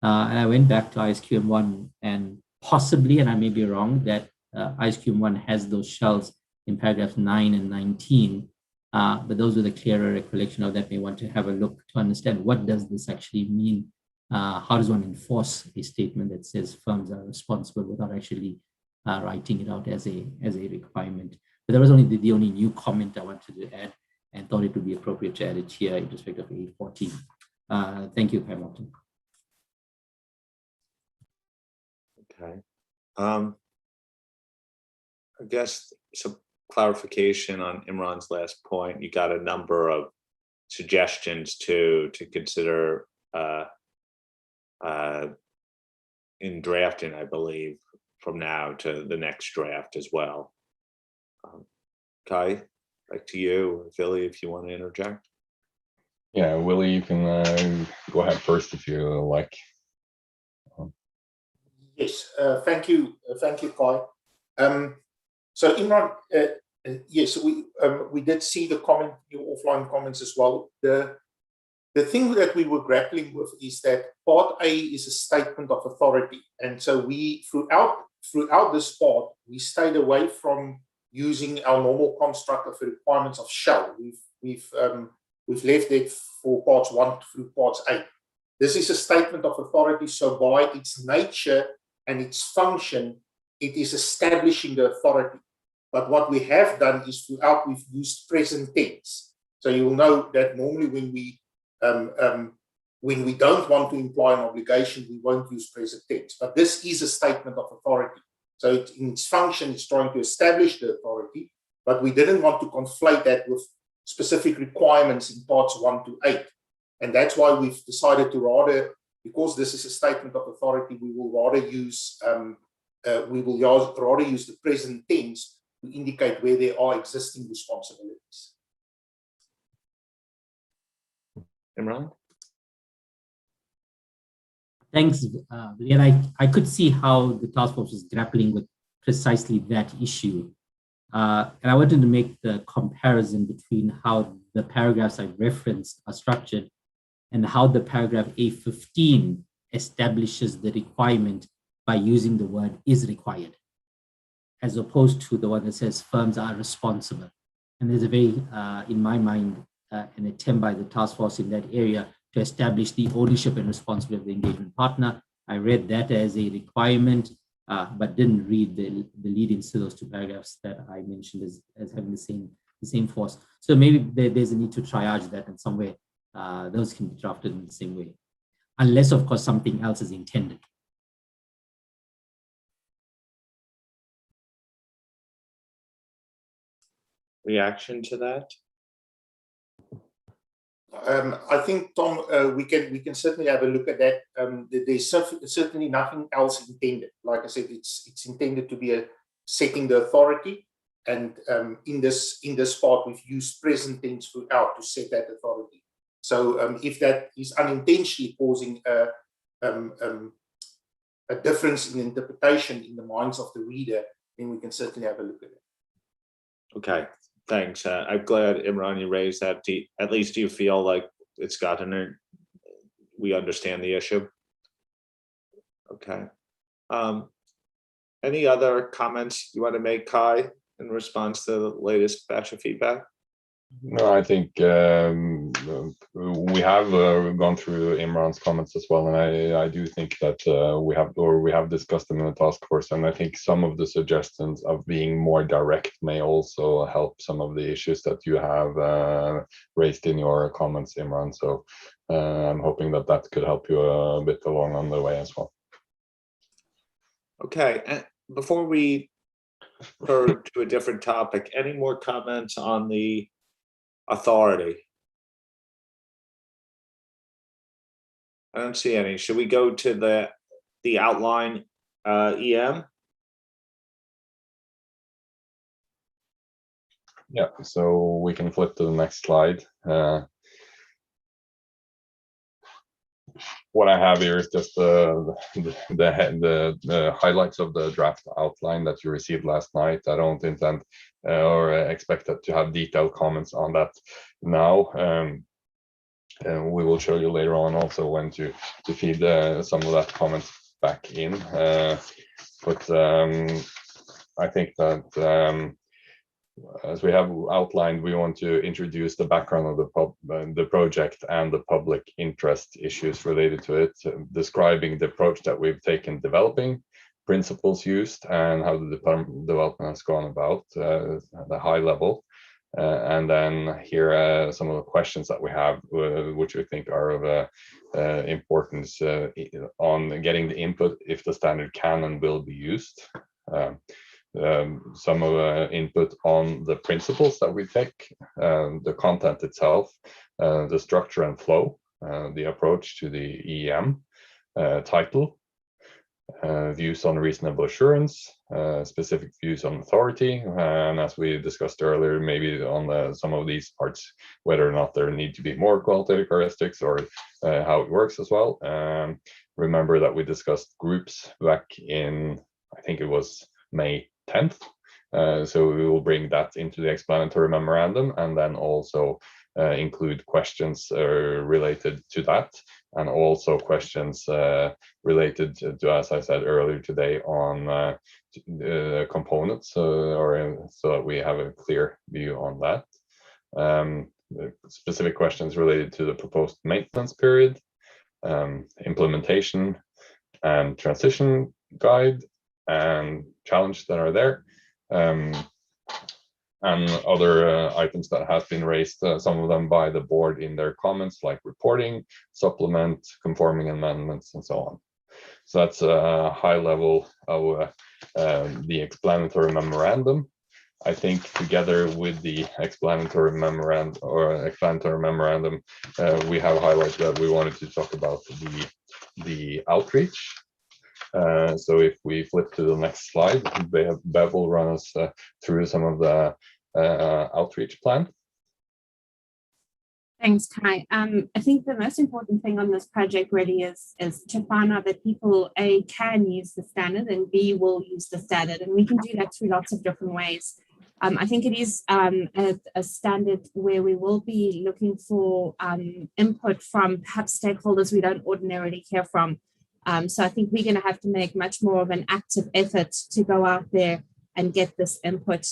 And I went back to ISQM1, and possibly, and I may be wrong, that ISQM1 has those shalls in paragraphs 9 and 19, but those with a clearer recollection of that may want to have a look to understand what does this actually mean. How does one enforce a statement that says firms are responsible without actually writing it out as a requirement? But that was only the only new comment I wanted to add, and thought it would be appropriate to add it here in respect of A14. Thank you, Kai Morton. Okay. I guess some clarification on Imran's last point. You got a number of suggestions to consider in drafting, I believe, from now to the next draft as well. Kai, back to you, Philly, if you want to interject. Yeah, Willie, you can go ahead first if you like. Yes, thank you, Kai. So Imran, yes, we did see the comment, your offline comments as well. The thing that we were grappling with is that Part A is a statement of authority, and so we throughout this part we stayed away from using our normal construct of the requirements of shall. We've left it for parts 1 through parts 8. This is a statement of authority, so by its nature and its function, it is establishing the authority. But what we have done is throughout we've used present tense. So you'll know that normally when we don't want to imply an obligation, we won't use present tense. But this is a statement of authority. So in its function, it's trying to establish the authority, but we didn't want to conflate that with specific requirements in parts 1 to 8. And that's why we've decided to rather, because this is a statement of authority, we will rather use the present tense to indicate where there are existing responsibilities. Imran? Thanks, and I could see how the task force is grappling with precisely that issue. And I wanted to make the comparison between how the paragraphs I referenced are structured and how the paragraph A15 establishes the requirement by using the word is required, as opposed to the one that says firms are responsible. And there's a very, in my mind, an attempt by the task force in that area to establish the ownership and responsibility of the engagement partner. I read that as a requirement, but didn't read the lead-ins to those two paragraphs that I mentioned as having the same force. So maybe there's a need to triage that in some way. Those can be drafted in the same way, unless, of course, something else is intended. Reaction to that? I think, Tom, we can certainly have a look at that. There's certainly nothing else intended. Like I said, it's intended to be setting the authority, and in this part we've used present tense throughout to set that authority. So if that is unintentionally causing a difference in interpretation in the minds of the reader, then we can certainly have a look at it. Okay. Thanks. I'm glad, Imran, you raised that. At least do you feel like it's gotten, we understand the issue? Okay. Any other comments you want to make, Kai, in response to the latest batch of feedback? No, I think we have gone through Imran's comments as well, and I do think that we have discussed them in the task force, and I think some of the suggestions of being more direct may also help some of the issues that you have raised in your comments, Imran. So I'm hoping that could help you a bit along on the way as well. Okay, and before we go to a different topic, any more comments on the authority? I don't see any. Should we go to the outline EM? Yeah, so we can flip to the next slide. What I have here is just the highlights of the draft outline that you received last night. I don't intend or expect that to have detailed comments on that now. And we will show you later on also when to feed some of that comments back in. But I think that as we have outlined, we want to introduce the background of the project and the public interest issues related to it, describing the approach that we've taken developing, principles used, and how the development has gone about at a high level. And then here are some of the questions that we have, which we think are of importance on getting the input if the standard can and will be used. some input on the principles that we take, the content itself, the structure and flow, the approach to the EM, title, views on reasonable assurance, specific views on authority, and as we discussed earlier, maybe on some of these parts, whether or not there need to be more qualitative characteristics or how it works as well. Remember that we discussed groups back in, I think it was May 10th. So we will bring that into the explanatory memorandum and then also include questions related to that, and also questions related to, as I said earlier today, on components, so that we have a clear view on that. Specific questions related to the proposed maintenance period, implementation and transition guide and challenge that are there, and other items that have been raised, some of them by the board in their comments, like reporting, supplement, conforming amendments, and so on. So that's a high level of the explanatory memorandum. I think together with the explanatory memorandum, we have highlighted that we wanted to talk about the outreach. So if we flip to the next slide, Bev will run us through some of the outreach plan. Thanks, Kai. I think the most important thing on this project really is to find out that people, A, can use the standard, and B, will use the standard. And we can do that through lots of different ways. I think it is a standard where we will be looking for input from perhaps stakeholders we don't ordinarily hear from. So I think we're going to have to make much more of an active effort to go out there and get this input.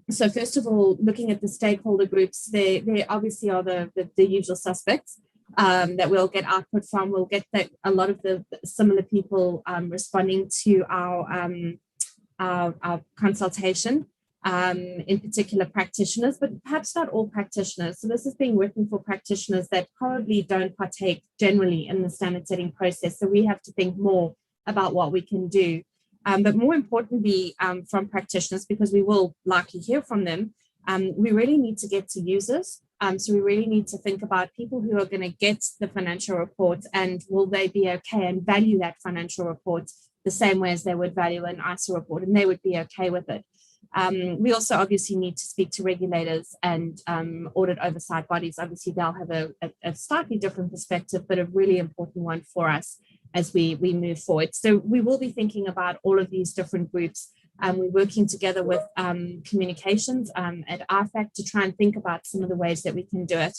So first of all, looking at the stakeholder groups, they obviously are the usual suspects that we'll get output from. We'll get a lot of the similar people responding to our consultation, in particular practitioners, but perhaps not all practitioners. So this is being written for practitioners that probably don't partake generally in the standard setting process. So we have to think more about what we can do. But more importantly, from practitioners, because we will likely hear from them, we really need to get to users. So we really need to think about people who are going to get the financial report, and will they be okay and value that financial report the same way as they would value an ISA report, and they would be okay with it. We also obviously need to speak to regulators and audit oversight bodies. Obviously, they'll have a slightly different perspective, but a really important one for us as we move forward. So we will be thinking about all of these different groups. We're working together with communications at IFAC to try and think about some of the ways that we can do it.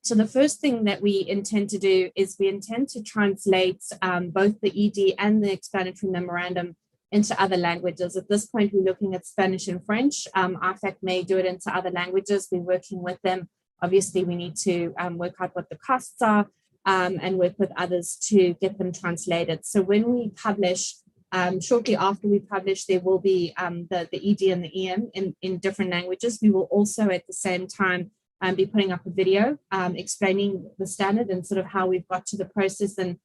So the first thing that we intend to do is we intend to translate both the ED and the explanatory memorandum into other languages. At this point, we're looking at Spanish and French. IFAC may do it into other languages. We're working with them. Obviously, we need to work out what the costs are and work with others to get them translated. So when we publish, shortly after we publish, there will be the ED and the EM in different languages. We will also at the same time be putting up a video explaining the standard and sort of how we've got to the process. And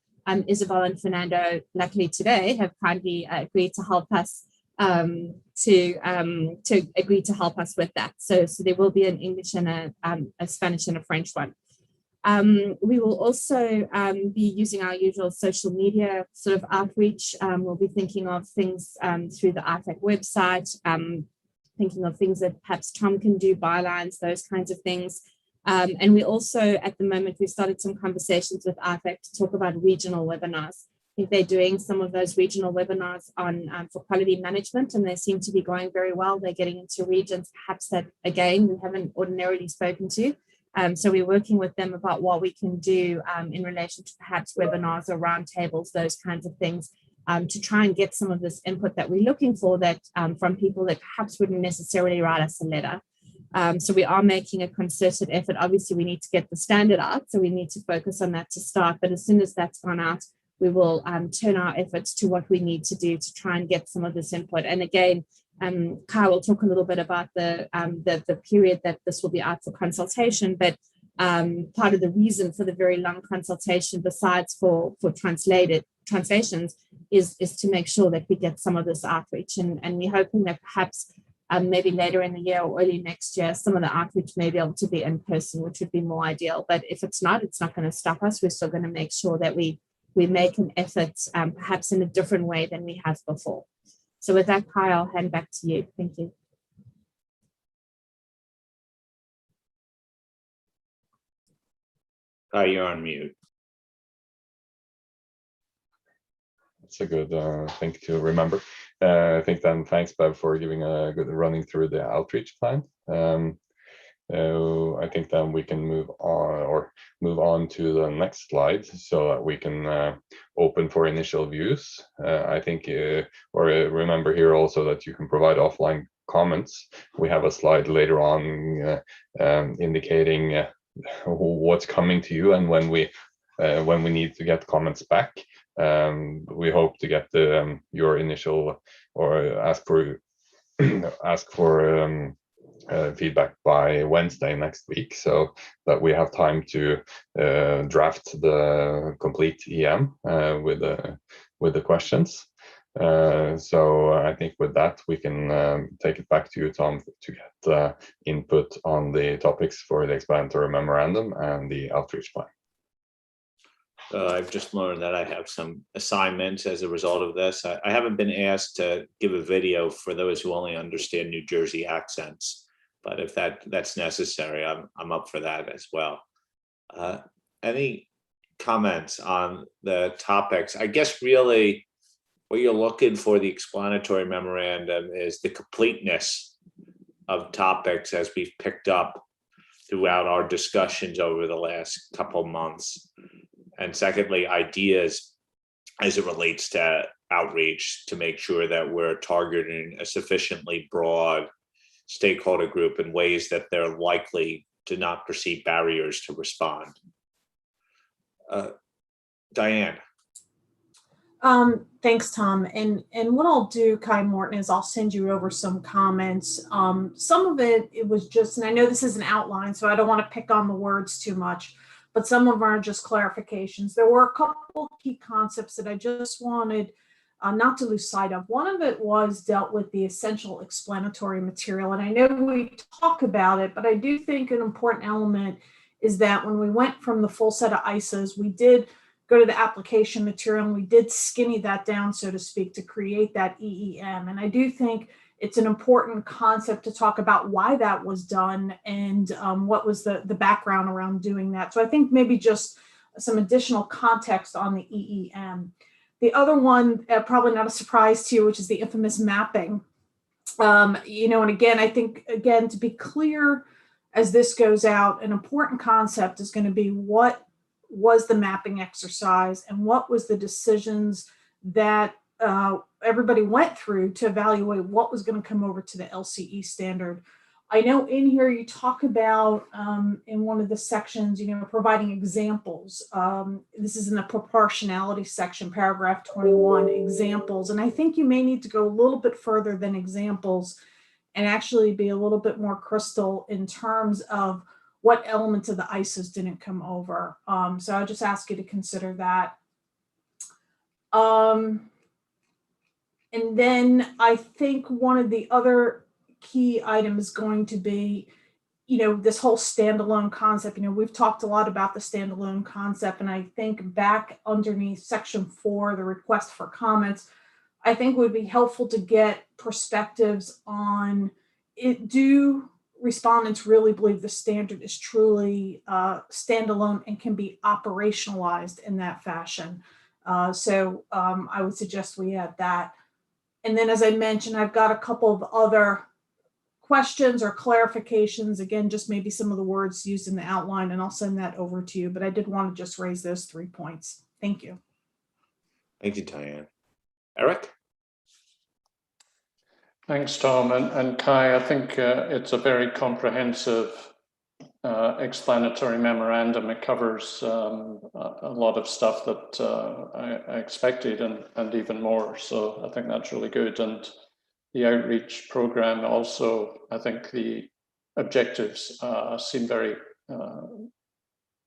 Isabel and Fernando, luckily today, have kindly agreed to help us to agree to help us with that. So there will be an English and a Spanish and a French one. We will also be using our usual social media sort of outreach. We'll be thinking of things through the IFAC website, thinking of things that perhaps Tom can do, bylines, those kinds of things. And we also, at the moment, we've started some conversations with IFAC to talk about regional webinars. I think they're doing some of those regional webinars on for quality management, and they seem to be going very well. They're getting into regions perhaps that, again, we haven't ordinarily spoken to. So we're working with them about what we can do in relation to perhaps webinars or roundtables, those kinds of things, to try and get some of this input that we're looking for that from people that perhaps wouldn't necessarily write us a letter. So we are making a concerted effort. Obviously, we need to get the standard out, so we need to focus on that to start. But as soon as that's gone out, we will turn our efforts to what we need to do to try and get some of this input. And again, Kai will talk a little bit about the period that this will be out for consultation. But part of the reason for the very long consultation, besides for translations, is to make sure that we get some of this outreach, and we're hoping that perhaps maybe later in the year or early next year, some of the outreach may be able to be in person, which would be more ideal. But if it's not going to stop us. We're still going to make sure that we make an effort, perhaps in a different way than we have before. So with that, Kai, I'll hand back to you. Thank you. Kai, you're on mute. That's a good thing to remember. I think then thanks, Bev, for giving a good running through the outreach plan. I think then we can move on to the next slide so that we can open for initial views. I think, or remember here also that you can provide offline comments. We have a slide later on indicating what's coming to you and when we need to get comments back. We hope to get your initial or ask for feedback by Wednesday next week, so that we have time to draft the complete EM with the questions. So I think with that we can take it back to you, Tom, to get input on the topics for the explanatory memorandum and the outreach plan. I've just learned that I have some assignments as a result of this. I haven't been asked to give a video for those who only understand New Jersey accents, but if that's necessary, I'm up for that as well. Any comments on the topics? I guess really what you're looking for the explanatory memorandum is the completeness of topics as we've picked up throughout our discussions over the last couple months. And secondly, ideas as it relates to outreach to make sure that we're targeting a sufficiently broad stakeholder group in ways that they're likely to not perceive barriers to respond. Diane. Thanks, Tom. And what I'll do, Kai Morton, is I'll send you over some comments. Some of it was just, and I know this is an outline, so I don't want to pick on the words too much, but some of them are just clarifications. There were a couple key concepts that I just wanted not to lose sight of. One of it was dealt with the essential explanatory material. And I know we talk about it, but I do think an important element is that when we went from the full set of ISAs, we did go to the application material and we did skinny that down, so to speak, to create that EEM. And I do think it's an important concept to talk about why that was done and what was the background around doing that. So I think maybe just some additional context on the EEM. The other one, probably not a surprise to you, which is the infamous mapping. And again, I think, again, to be clear, as this goes out, an important concept is going to be what was the mapping exercise and what was the decisions that everybody went through to evaluate what was going to come over to the LCE standard. I know in here you talk about in one of the sections, providing examples. This is in the proportionality section, paragraph 21, examples. And I think you may need to go a little bit further than examples and actually be a little bit more crystal in terms of what elements of the ISAs didn't come over. So I'll just ask you to consider that. And then I think one of the other key items is going to be, this whole standalone concept. We've talked a lot about the standalone concept, and I think back underneath section 4, the request for comments, I think would be helpful to get perspectives on it. Do respondents really believe the standard is truly standalone and can be operationalized in that fashion? So I would suggest we add that. And then, as I mentioned, I've got a couple of other questions or clarifications. Again, just maybe some of the words used in the outline, and I'll send that over to you. But I did want to just raise those 3 points. Thank you. Thank you, Diane. Eric? Thanks, Tom. And Kai, I think it's a very comprehensive explanatory memorandum. It covers a lot of stuff that I expected and even more. So I think that's really good. And the outreach program also, I think the objectives seem very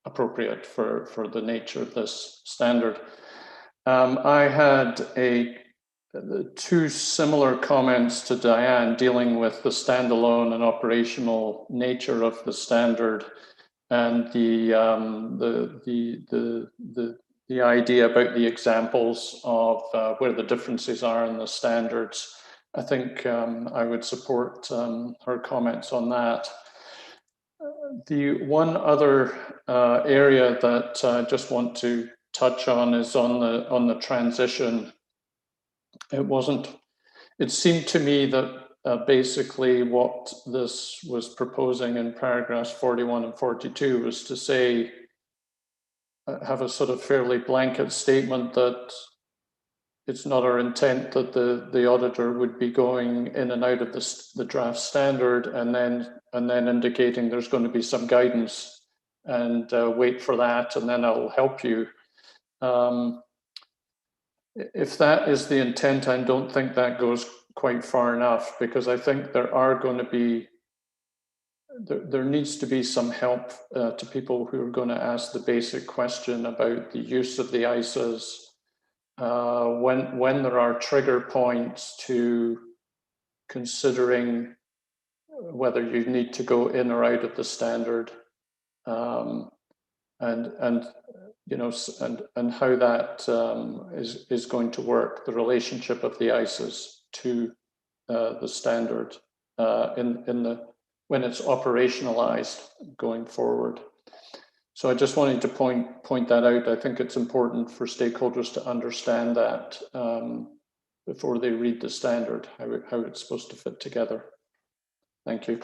appropriate for the nature of this standard. I had two similar comments to Diane dealing with the standalone and operational nature of the standard, and the idea about the examples of where the differences are in the standards. I think I would support her comments on that. The one other area that I just want to touch on is on the transition. It seemed to me that basically what this was proposing in paragraphs 41 and 42 was to say, have a sort of fairly blanket statement that it's not our intent that the auditor would be going in and out of the draft standard, and then indicating there's going to be some guidance, and wait for that, and then I'll help you. If that is the intent, I don't think that goes quite far enough, because I think there needs to be some help to people who are going to ask the basic question about the use of the ISAs, when there are trigger points to considering whether you need to go in or out of the standard, and how that is going to work, the relationship of the ISAs to the standard when it's operationalized going forward. So I just wanted to point that out. I think it's important for stakeholders to understand that before they read the standard, how it's supposed to fit together. Thank you.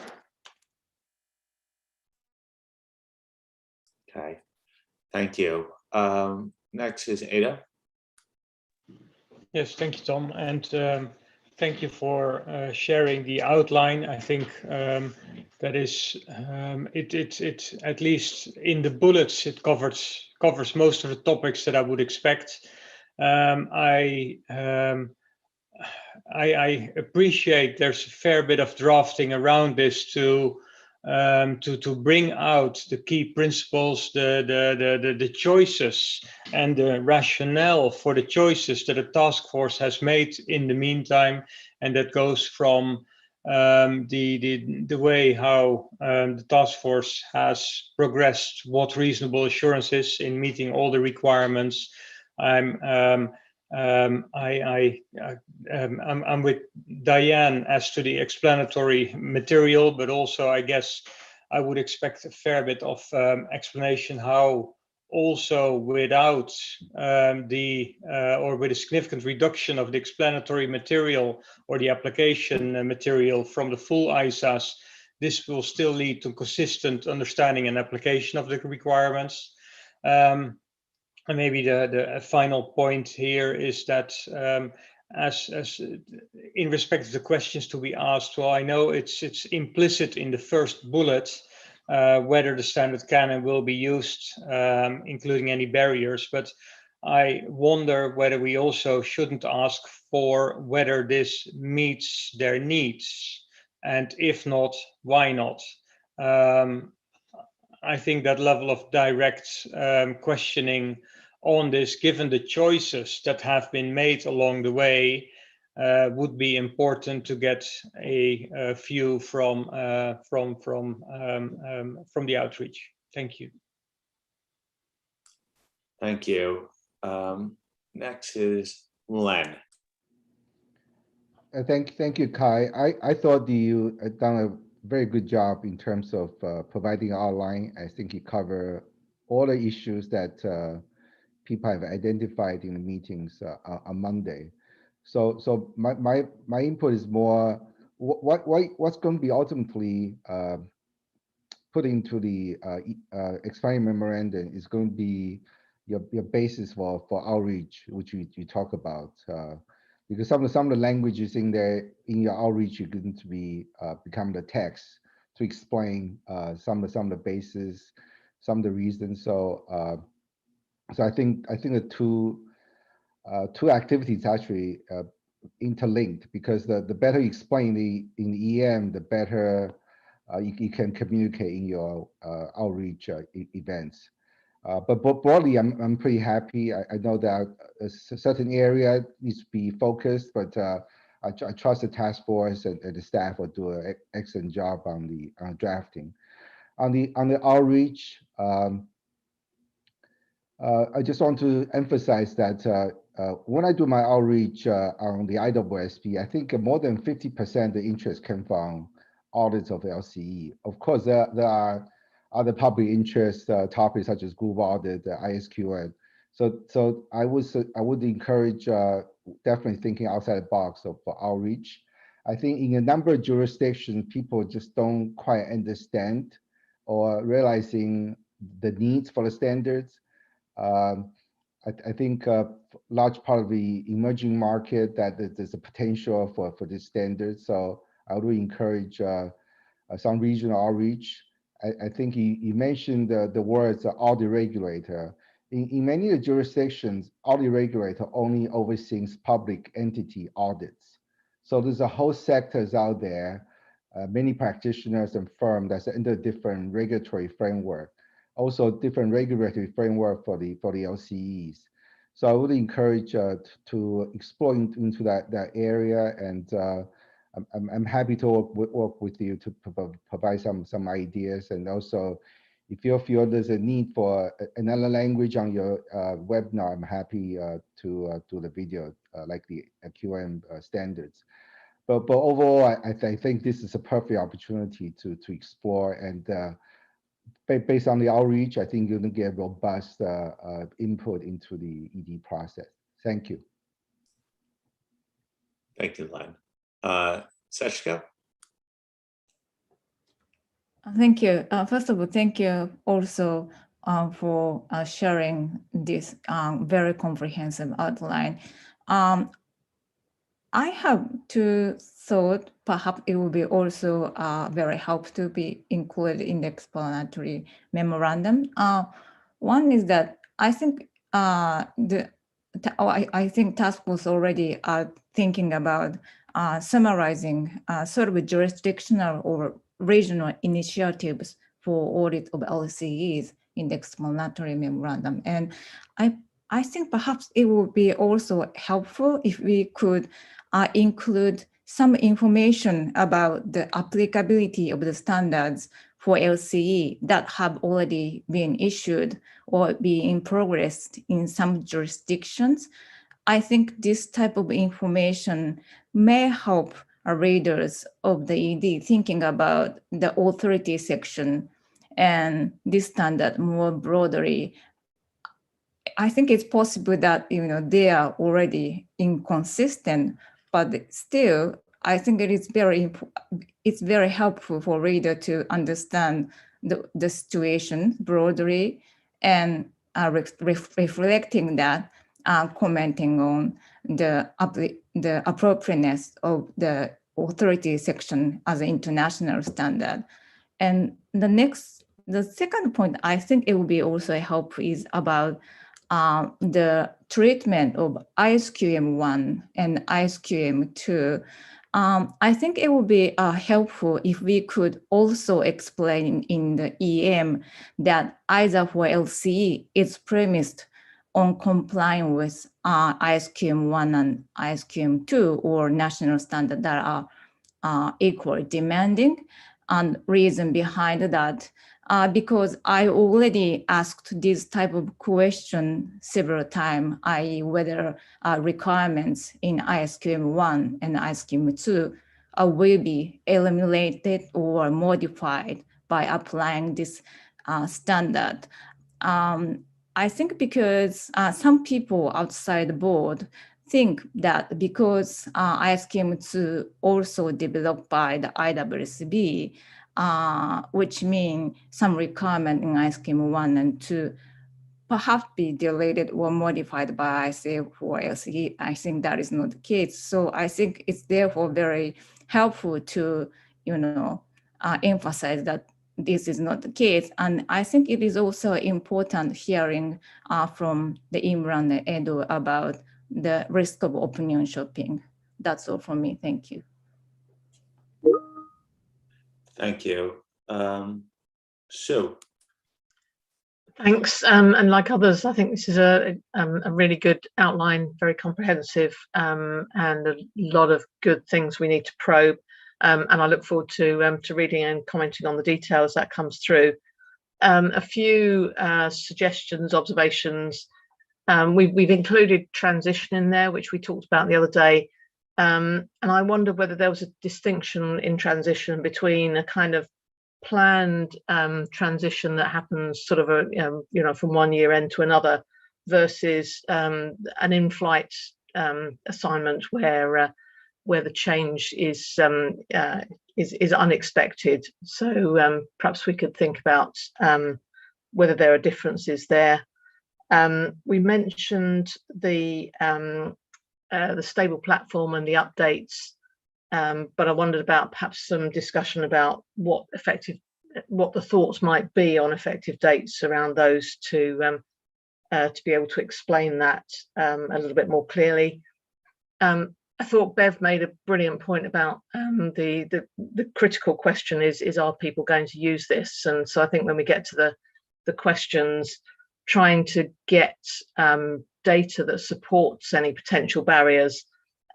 Okay, thank you. Next is Ada. Yes, thank you, Tom, and thank you for sharing the outline. I think that is it at least in the bullets it covers most of the topics that I would expect. I appreciate there's a fair bit of drafting around this to bring out the key principles, the choices, and the rationale for the choices that a task force has made in the meantime, and that goes from the way how the task force has progressed, what reasonable assurance is in meeting all the requirements. I'm with Diane as to the explanatory material, but also I guess I would expect a fair bit of explanation how also without or with a significant reduction of the explanatory material or the application material from the full ISAs, this will still lead to consistent understanding and application of the requirements. And maybe the final point here is that as in respect to the questions to be asked, well, I know it's implicit in the first bullet whether the standard can and will be used, including any barriers, but I wonder whether we also shouldn't ask for whether this meets their needs, and if not, why not? I think that level of direct questioning on this, given the choices that have been made along the way, would be important to get a view from the outreach. Thank you. Thank you. Next is Len. Thank you, Kai. I thought you had done a very good job in terms of providing an outline. I think you cover all the issues that people have identified in the meetings on Monday. So my input is more what's going to be ultimately put into the expiring memorandum is going to be your basis for outreach, which you talk about. Because some of the languages in there in your outreach are going to be become the text to explain some of the bases, some of the reasons. So I think the two activities actually interlinked, because the better you explain in the EM, the better you can communicate in your outreach events. But broadly, I'm pretty happy. I know that a certain area needs to be focused, but I trust the task force and the staff will do an excellent job on the drafting. On the outreach, I just want to emphasize that when I do my outreach on the IAASB, I think more than 50% of the interest came from audits of LCE. Of course, there are other public interest topics such as group audit, ISQN. So I would encourage definitely thinking outside the box for outreach. I think in a number of jurisdictions, people just don't quite understand or realizing the needs for the standards. I think a large part of the emerging market that there's a potential for this standard. So I would encourage some regional outreach. I think you mentioned the words audit regulator. In many of the jurisdictions, audit regulator only oversees public entity audits. So there's a whole sectors out there, many practitioners and firms that's under different regulatory framework, also different regulatory framework for the LCEs. So I would encourage to explore into that area, and I'm happy to work with you to provide some ideas. And also, if you feel there's a need for another language on your webinar, I'm happy to do the video like the QM standards. But overall, I think this is a perfect opportunity to explore, and based on the outreach, I think you're going to get robust input into the ED process. Thank you. Thank you, Len. Seshka? Thank you. First of all, thank you also for sharing this very comprehensive outline. I have two thoughts. Perhaps it would be also very helpful to be included in the explanatory memorandum. One is that I think I think task force already are thinking about summarizing sort of jurisdictional or regional initiatives for audit of LCEs in the explanatory memorandum. And I think perhaps it would be also helpful if we could include some information about the applicability of the standards for LCE that have already been issued or be in progress in some jurisdictions. I think this type of information may help readers of the ED thinking about the authority section and this standard more broadly. I think it's possible that they are already inconsistent, but still, I think it's very helpful for reader to understand the situation broadly and reflecting that, commenting on the appropriateness of the authority section as an international standard. And the second point I think it will be also helpful is about the treatment of ISQM1 and ISQM2. I think it would be helpful if we could also explain in the EM that either for LCE, it's premised on complying with ISQM1 and ISQM2 or national standard that are equally demanding. And reason behind that, because I already asked this type of question several times, i.e. whether requirements in ISQM1 and ISQM2 will be eliminated or modified by applying this standard. I think because some people outside the board think that because ISQM2 also developed by the IAASB, which means some requirement in ISQM1 and 2 perhaps be deleted or modified by ISA for LCE. I think that is not the case. So I think it's therefore very helpful to, emphasize that this is not the case. And I think it is also important hearing from the Imran and Edu about the risk of opinion shopping. That's all from me. Thank you. Thank you. Sue. Thanks. And like others, I think this is a really good outline, very comprehensive, and a lot of good things we need to probe. And I look forward to reading and commenting on the details that comes through. A few suggestions, observations. We've included transition in there, which we talked about the other day. And I wondered whether there was a distinction in transition between a kind of planned transition that happens sort of from one year end to another versus an in-flight assignment where the change is unexpected. So perhaps we could think about whether there are differences there. We mentioned the stable platform and the updates. But I wondered about perhaps some discussion about what the thoughts might be on effective dates around those to be able to explain that a little bit more clearly. I thought Bev made a brilliant point about the critical question is are people going to use this? And so I think when we get to the questions, trying to get data that supports any potential barriers.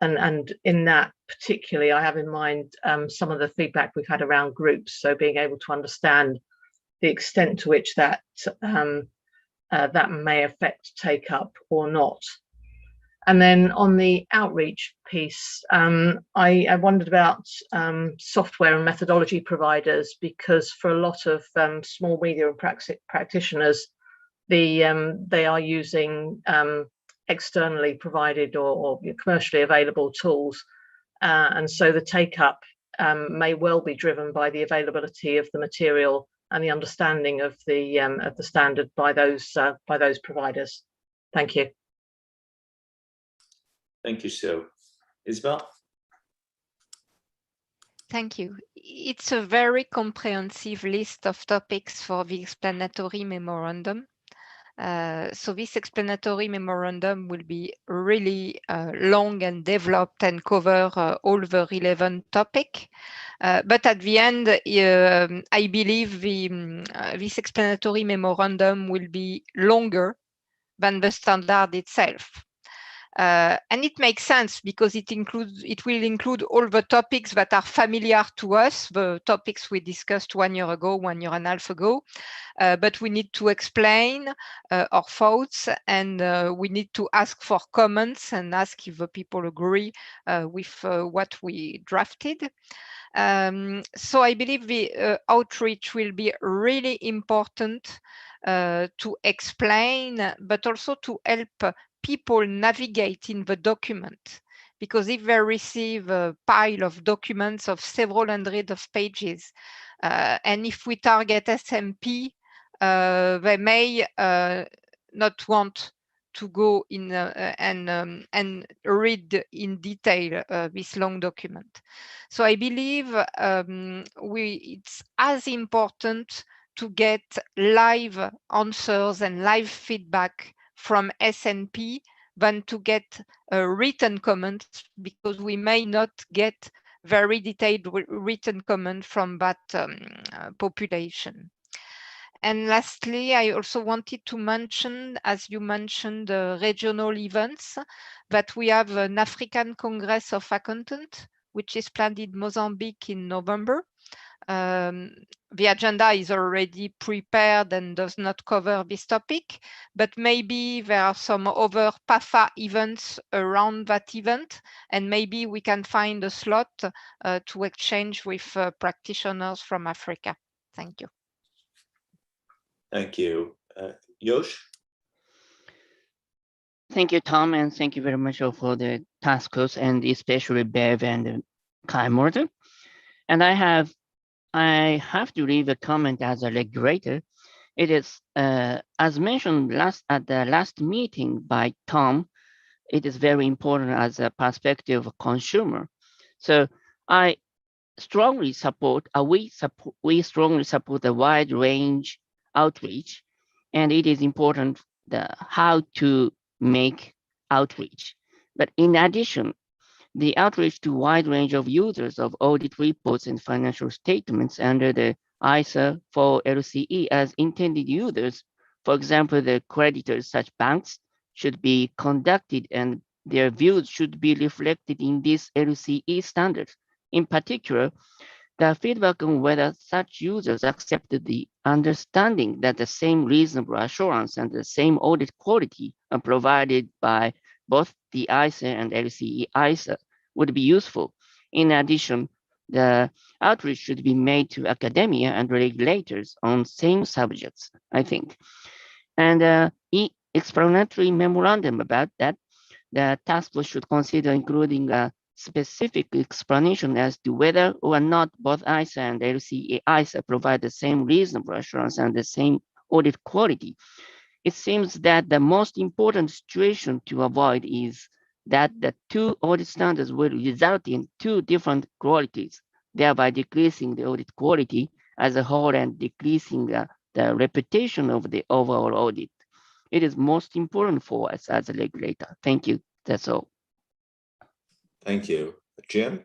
And in that particularly, I have in mind some of the feedback we've had around groups. So being able to understand the extent to which that may affect take up or not. And then on the outreach piece, I wondered about software and methodology providers, because for a lot of small media and practitioners, they are using externally provided or commercially available tools, and so the take up may well be driven by the availability of the material and the understanding of the standard by those providers. Thank you. Thank you, Sue. Isabel? Thank you. It's a very comprehensive list of topics for the explanatory memorandum. So this explanatory memorandum will be really long and developed and cover all the relevant topic. But at the end, I believe this explanatory memorandum will be longer than the standard itself. And it makes sense because it will include all the topics that are familiar to us, the topics we discussed 1 year ago, 1.5 years ago. But we need to explain our thoughts, and we need to ask for comments and ask if the people agree with what we drafted. So I believe the outreach will be really important to explain, but also to help people navigate in the document, because if they receive a pile of documents of several hundred of pages, and if we target SMP, they may not want to go in and read in detail this long document. So I believe it's as important to get live answers and live feedback from SNP than to get written comments, because we may not get very detailed written comment from that population. And lastly, I also wanted to mention, as you mentioned, regional events, that we have an African Congress of Accountants, which is planned in Mozambique in November. The agenda is already prepared and does not cover this topic, but maybe there are some other PAFA events around that event, and maybe we can find a slot to exchange with practitioners from Africa. Thank you. Thank you. Yosh? Thank you, Tom, and thank you very much for the task force, and especially Bev and Kai Morton. And I have to leave a comment as a regulator. It is, as mentioned at the last meeting by Tom, it is very important as a perspective of consumer. So I strongly support, we strongly support the wide range outreach, and it is important how to make outreach. But in addition, the outreach to wide range of users of audit reports and financial statements under the ISA for LCE as intended users For example, the creditors, such banks, should be conducted and their views should be reflected in these LCE standards. In particular, the feedback on whether such users accepted the understanding that the same reasonable assurance and the same audit quality are provided by both the ISA and LCE ISA would be useful. In addition, the outreach should be made to academia and regulators on same subjects, I think. And explanatory memorandum about that, the task force should consider including a specific explanation as to whether or not both ISA and LCE ISA provide the same reasonable assurance and the same audit quality. It seems that the most important situation to avoid is that the two audit standards will result in two different qualities, thereby decreasing the audit quality as a whole and decreasing the reputation of the overall audit. It is most important for us as a regulator. Thank you. That's all. Thank you. Jim?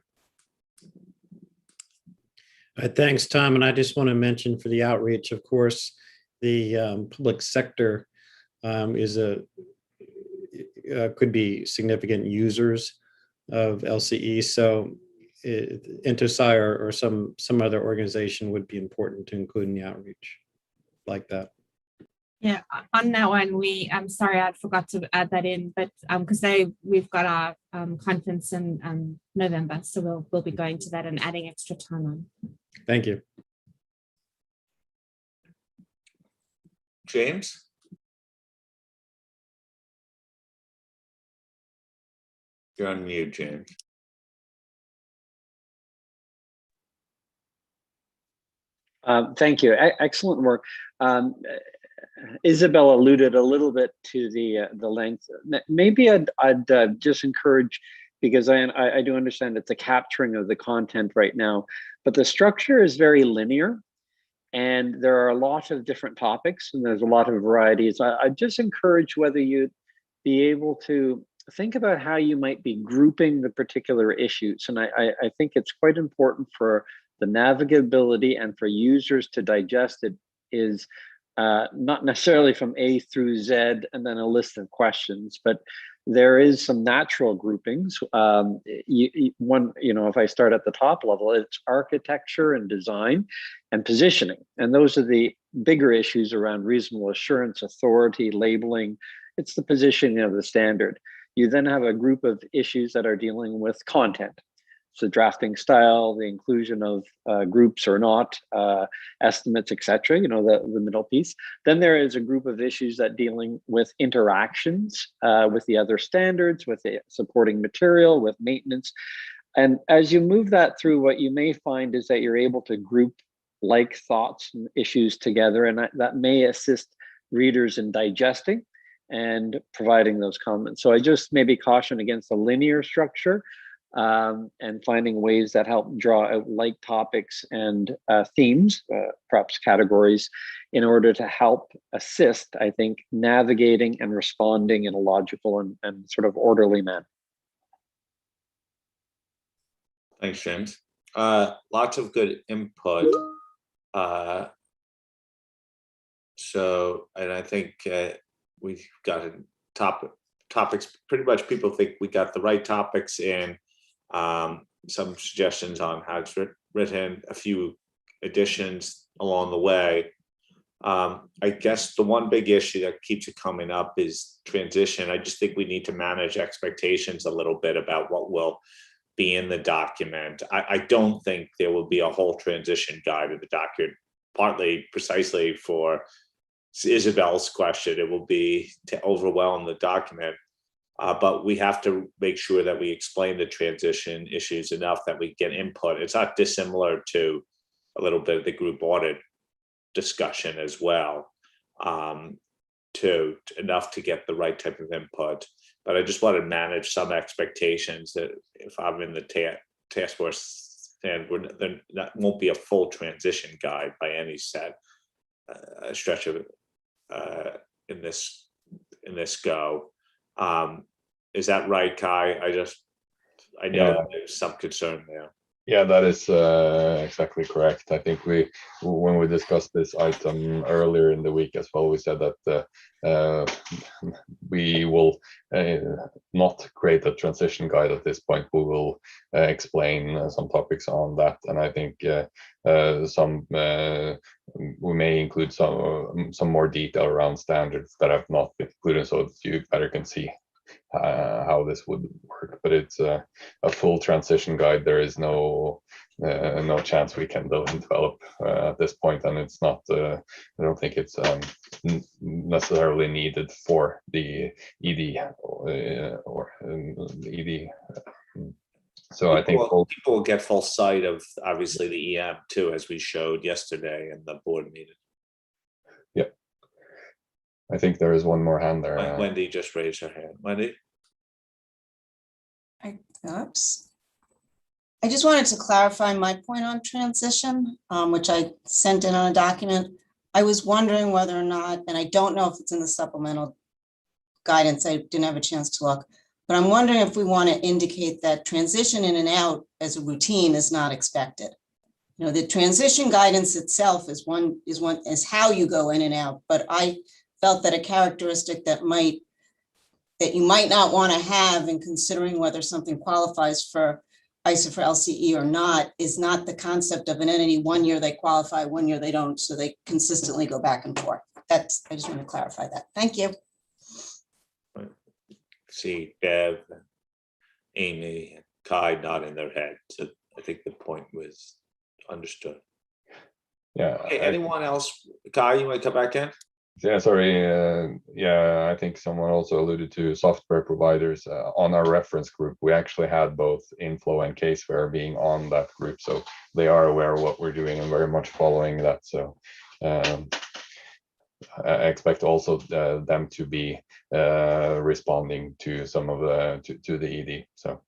Thanks, Tom. And I just want to mention for the outreach, of course, the public sector could be significant users of LCE. So INTOSI or some other organization would be important to include in the outreach like that. Yeah, on that one, I'm sorry, I forgot to add that in, but because we've got our conference in November, so we'll be going to that and adding extra time on. Thank you. James? You're on mute, James. Thank you. Excellent work. Isabel alluded a little bit to the length. Maybe I'd just encourage, because I do understand it's a capturing of the content right now, but the structure is very linear, and there are a lot of different topics, and there's a lot of varieties. I just encourage whether you'd be able to think about how you might be grouping the particular issues, and I think it's quite important for the navigability and for users to digest it is not necessarily from A through Z and then a list of questions, but there is some natural groupings. If I start at the top level, it's architecture and design and positioning. And those are the bigger issues around reasonable assurance, authority, labeling. It's the positioning of the standard. You then have a group of issues that are dealing with content. So drafting style, the inclusion of groups or not, estimates, etc. The middle piece. Then there is a group of issues that dealing with interactions with the other standards, with the supporting material, with maintenance. And as you move that through, what you may find is that you're able to group like thoughts and issues together, and that may assist readers in digesting and providing those comments. So I just maybe caution against a linear structure. And finding ways that help draw out like topics and themes, perhaps categories, in order to help assist, I think, navigating and responding in a logical and sort of orderly manner. Thanks, James. Lots of good input. And I think we've got topics, pretty much people think we got the right topics in. Some suggestions on how it's written, a few additions along the way. I guess the one big issue that keeps it coming up is transition. I just think we need to manage expectations a little bit about what will be in the document. I don't think there will be a whole transition guide of the document, partly precisely for Isabel's question. It will be to overwhelm the document. But we have to make sure that we explain the transition issues enough that we get input. It's not dissimilar to a little bit of the group audit discussion as well, enough to get the right type of input. But I just want to manage some expectations that if I'm in the task force, and that won't be a full transition guide by any stretch of in this go. Is that right, Kai? I know there's some concern there. Yeah, that is exactly correct. I think when we discussed this item earlier in the week as well, we said that we will not create a transition guide at this point. We will explain some topics on that, and I think we may include some more detail around standards that have not been included, so that you better can see how this would work. But it's a full transition guide. There is no chance we can develop at this point, and it's not. I don't think it's necessarily needed for the ED or the ED. So I think people will get full sight of obviously the EM too, as we showed yesterday in the board meeting. Yep. I think there is one more hand there. Wendy just raised her hand. Wendy? Oops. I just wanted to clarify my point on transition, which I sent in on a document. I was wondering whether or not, and I don't know if it's in the supplemental guidance, I didn't have a chance to look, but I'm wondering if we want to indicate that transition in and out as a routine is not expected. You know, the transition guidance itself is how you go in and out, but I felt that a characteristic that you might not want to have in considering whether something qualifies for ISA for LCE or not is not the concept of an entity. 1 year they qualify, 1 year they don't, so they consistently go back and forth. I just want to clarify that. Thank you. See Bev, Amy, and Kai nodding their head. So I think the point was understood. Yeah. Okay, anyone else? Kai, you want to come back in? Yeah, sorry. Yeah, I think someone also alluded to software providers on our reference group. We actually had both Inflow and Caseware being on that group, so they are aware of what we're doing and very much following that. So I expect also them to be responding to some of to the ED. So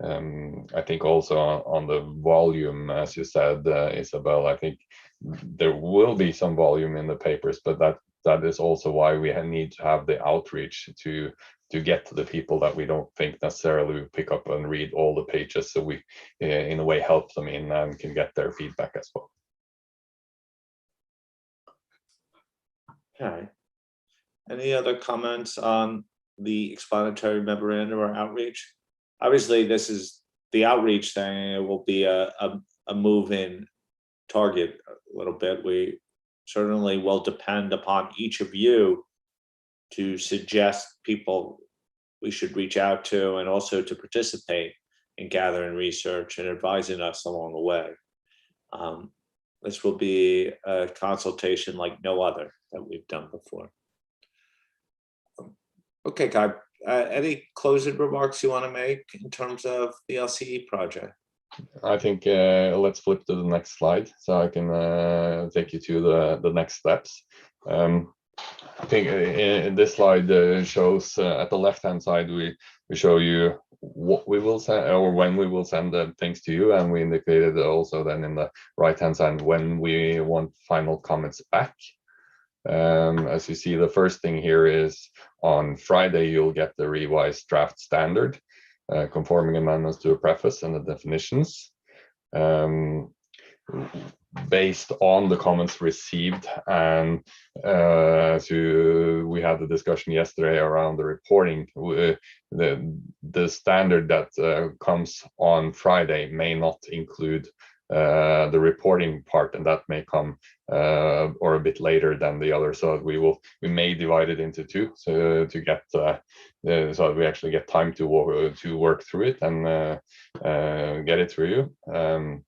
I think also on the volume, as you said, Isabel, I think there will be some volume in the papers, but that is also why we need to have the outreach to get to the people that we don't think necessarily pick up and read all the pages, so we in a way help them in and can get their feedback as well. Okay. Any other comments on the explanatory memorandum or outreach? Obviously, this is the outreach thing. It will be a move in target a little bit. We certainly will depend upon each of you to suggest people we should reach out to, and also to participate in gathering research and advising us along the way. This will be a consultation like no other that we've done before. Okay, Kai, any closing remarks you want to make in terms of the LCE project? I think let's flip to the next slide so I can take you to the next steps. I think in this slide shows at the left-hand side, we show you what we will send or when we will send the things to you, and we indicated also then in the right-hand side when we want final comments back. As you see, the first thing here is on Friday, you'll get the revised draft standard, conforming amendments to a preface and the definitions. Based on the comments received, and we had the discussion yesterday around the reporting, the standard that comes on Friday may not include the reporting part, and that may come or a bit later than the other. So we may divide it into two, so to get so that we actually get time to work through it and get it through you.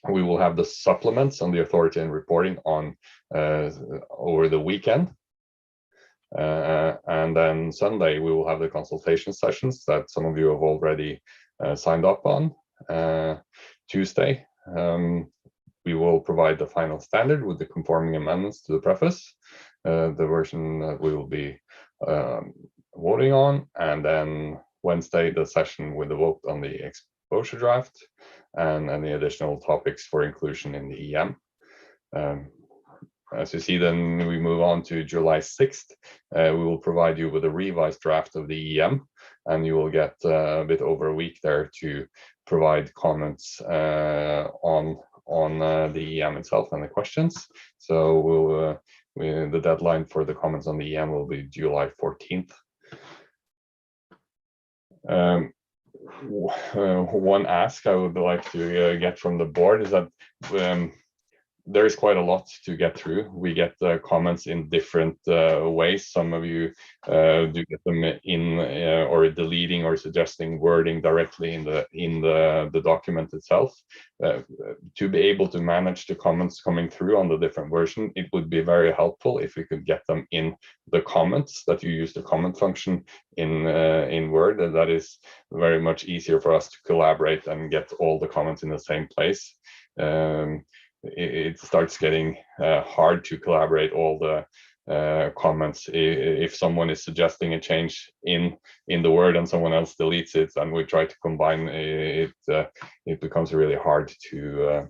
We will have the supplements on the authority and reporting on over the weekend. And then Sunday, we will have the consultation sessions that some of you have already signed up on. Tuesday, we will provide the final standard with the conforming amendments to the preface, the version that we will be voting on. And then Wednesday, the session with the vote on the exposure draft and any additional topics for inclusion in the EM. as you see, then we move on to July 6th. We will provide you with a revised draft of the EM, and you will get a bit over a week there to provide comments on the EM itself and the questions. So the deadline for the comments on the EM will be July 14th. One ask I would like to get from the board is that there is quite a lot to get through. We get comments in different ways. Some of you do get them in or deleting or suggesting wording directly in the document itself. To be able to manage the comments coming through on the different version, it would be very helpful if we could get them in the comments, that you use the comment function in Word, and that is very much easier for us to collaborate and get all the comments in the same place. It starts getting hard to collaborate all the comments. If someone is suggesting a change in the Word and someone else deletes it, and we try to combine it, it becomes really hard to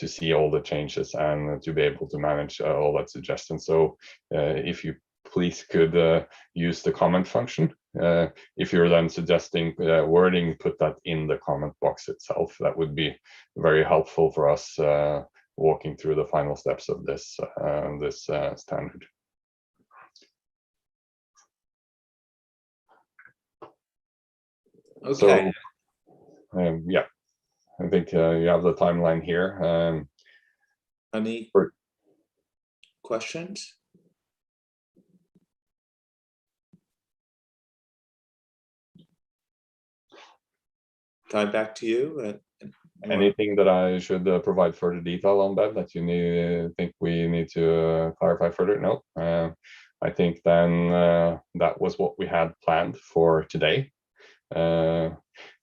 see all the changes and to be able to manage all that suggestion. So if you please could use the comment function. If you're then suggesting wording, put that in the comment box itself. That would be very helpful for us walking through the final steps of this standard. Okay. So, yeah, I think you have the timeline here. Any questions? Kai, back to you. Anything that I should provide further detail on, Bev, that you think we need to clarify further? No. I think then that was what we had planned for today.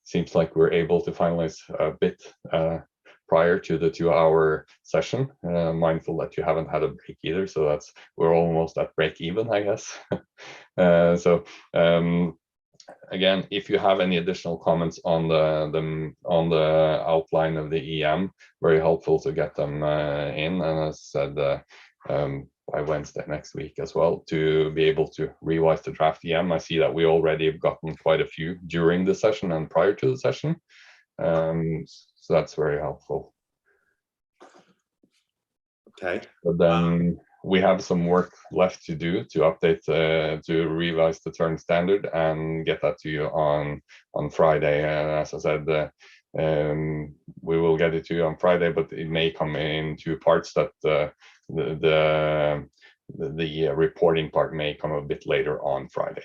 Seems like we're able to finalize a bit prior to the 2-hour session. Mindful that you haven't had a break either, so we're almost at break even, I guess. Again, if you have any additional comments on the outline of the EM, very helpful to get them in. And as I said, by Wednesday next week as well, to be able to revise the draft EM. I see that we already have gotten quite a few during the session and prior to the session. So that's very helpful. Okay. But then we have some work left to do to update, to revise the term standard and get that to you on Friday. And as I said, we will get it to you on Friday, but it may come in 2 parts. That the reporting part may come a bit later on Friday.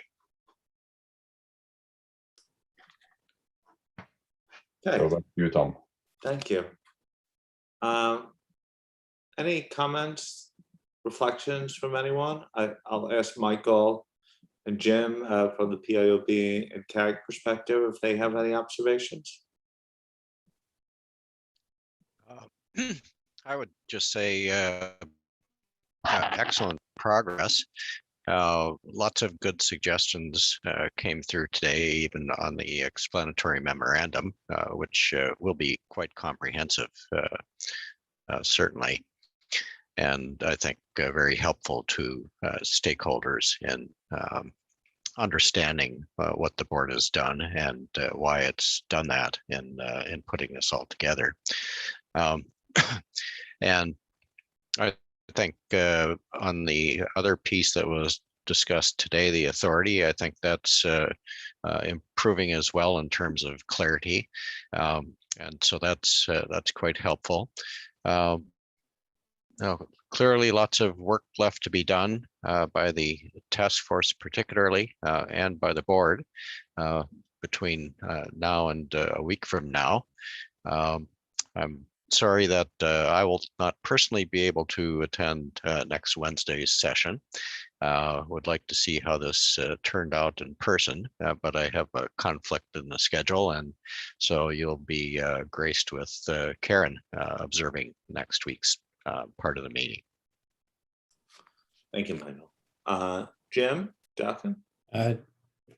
Okay. So back to you, Tom. Thank you. Any comments, reflections from anyone? I'll ask Michael and Jim from the PIOB and CAG perspective if they have any observations. I would just say excellent progress. Lots of good suggestions came through today, even on the explanatory memorandum, which will be quite comprehensive, certainly. And I think very helpful to stakeholders in understanding what the board has done and why it's done that in putting this all together. And I think on the other piece that was discussed today, the authority, I think that's improving as well in terms of clarity. And so that's quite helpful. Clearly lots of work left to be done by the task force particularly, and by the board between now and a week from now. I'm sorry that I will not personally be able to attend next Wednesday's session. Would like to see how this turned out in person, but I have a conflict in the schedule, and so you'll be graced with Karen observing next week's part of the meeting. Thank you, Michael. Jim, Jonathan?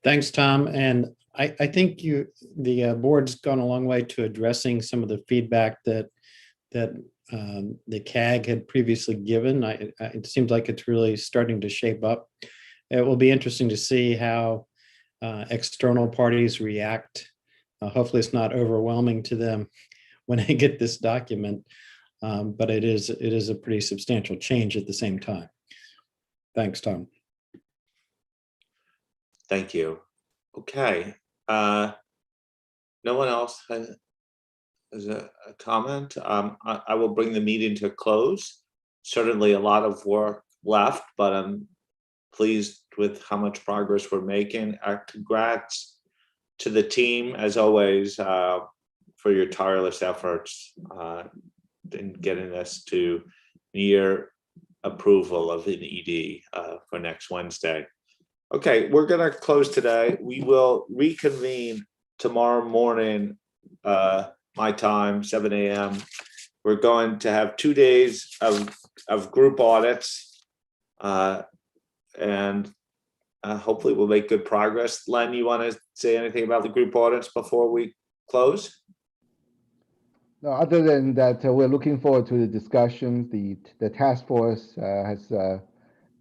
Thanks, Tom. And I think the board's gone a long way to addressing some of the feedback that the CAG had previously given. It seems like it's really starting to shape up. It will be interesting to see how external parties react. Hopefully it's not overwhelming to them when they get this document, but it is a pretty substantial change at the same time. Thanks, Tom. Thank you. Okay. No one else has a comment. I will bring the meeting to a close. Certainly a lot of work left, but I'm pleased with how much progress we're making. Congrats to the team, as always, for your tireless efforts in getting us to near approval of an ED for next Wednesday. Okay, we're going to close today. We will reconvene tomorrow morning, my time, 7 a.m. We're going to have 2 days of group audits, and hopefully we'll make good progress. Len, you want to say anything about the group audits before we close? No, other than that, we're looking forward to the discussions. The task force has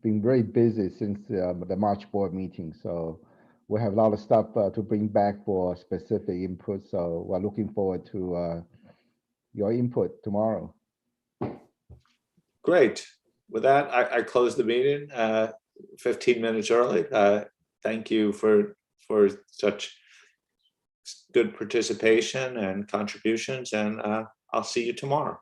been very busy since the March board meeting, so we'll have a lot of stuff to bring back for specific input. So we're looking forward to your input tomorrow. Great. With that, I close the meeting 15 minutes early. Thank you for such good participation and contributions, and I'll see you tomorrow.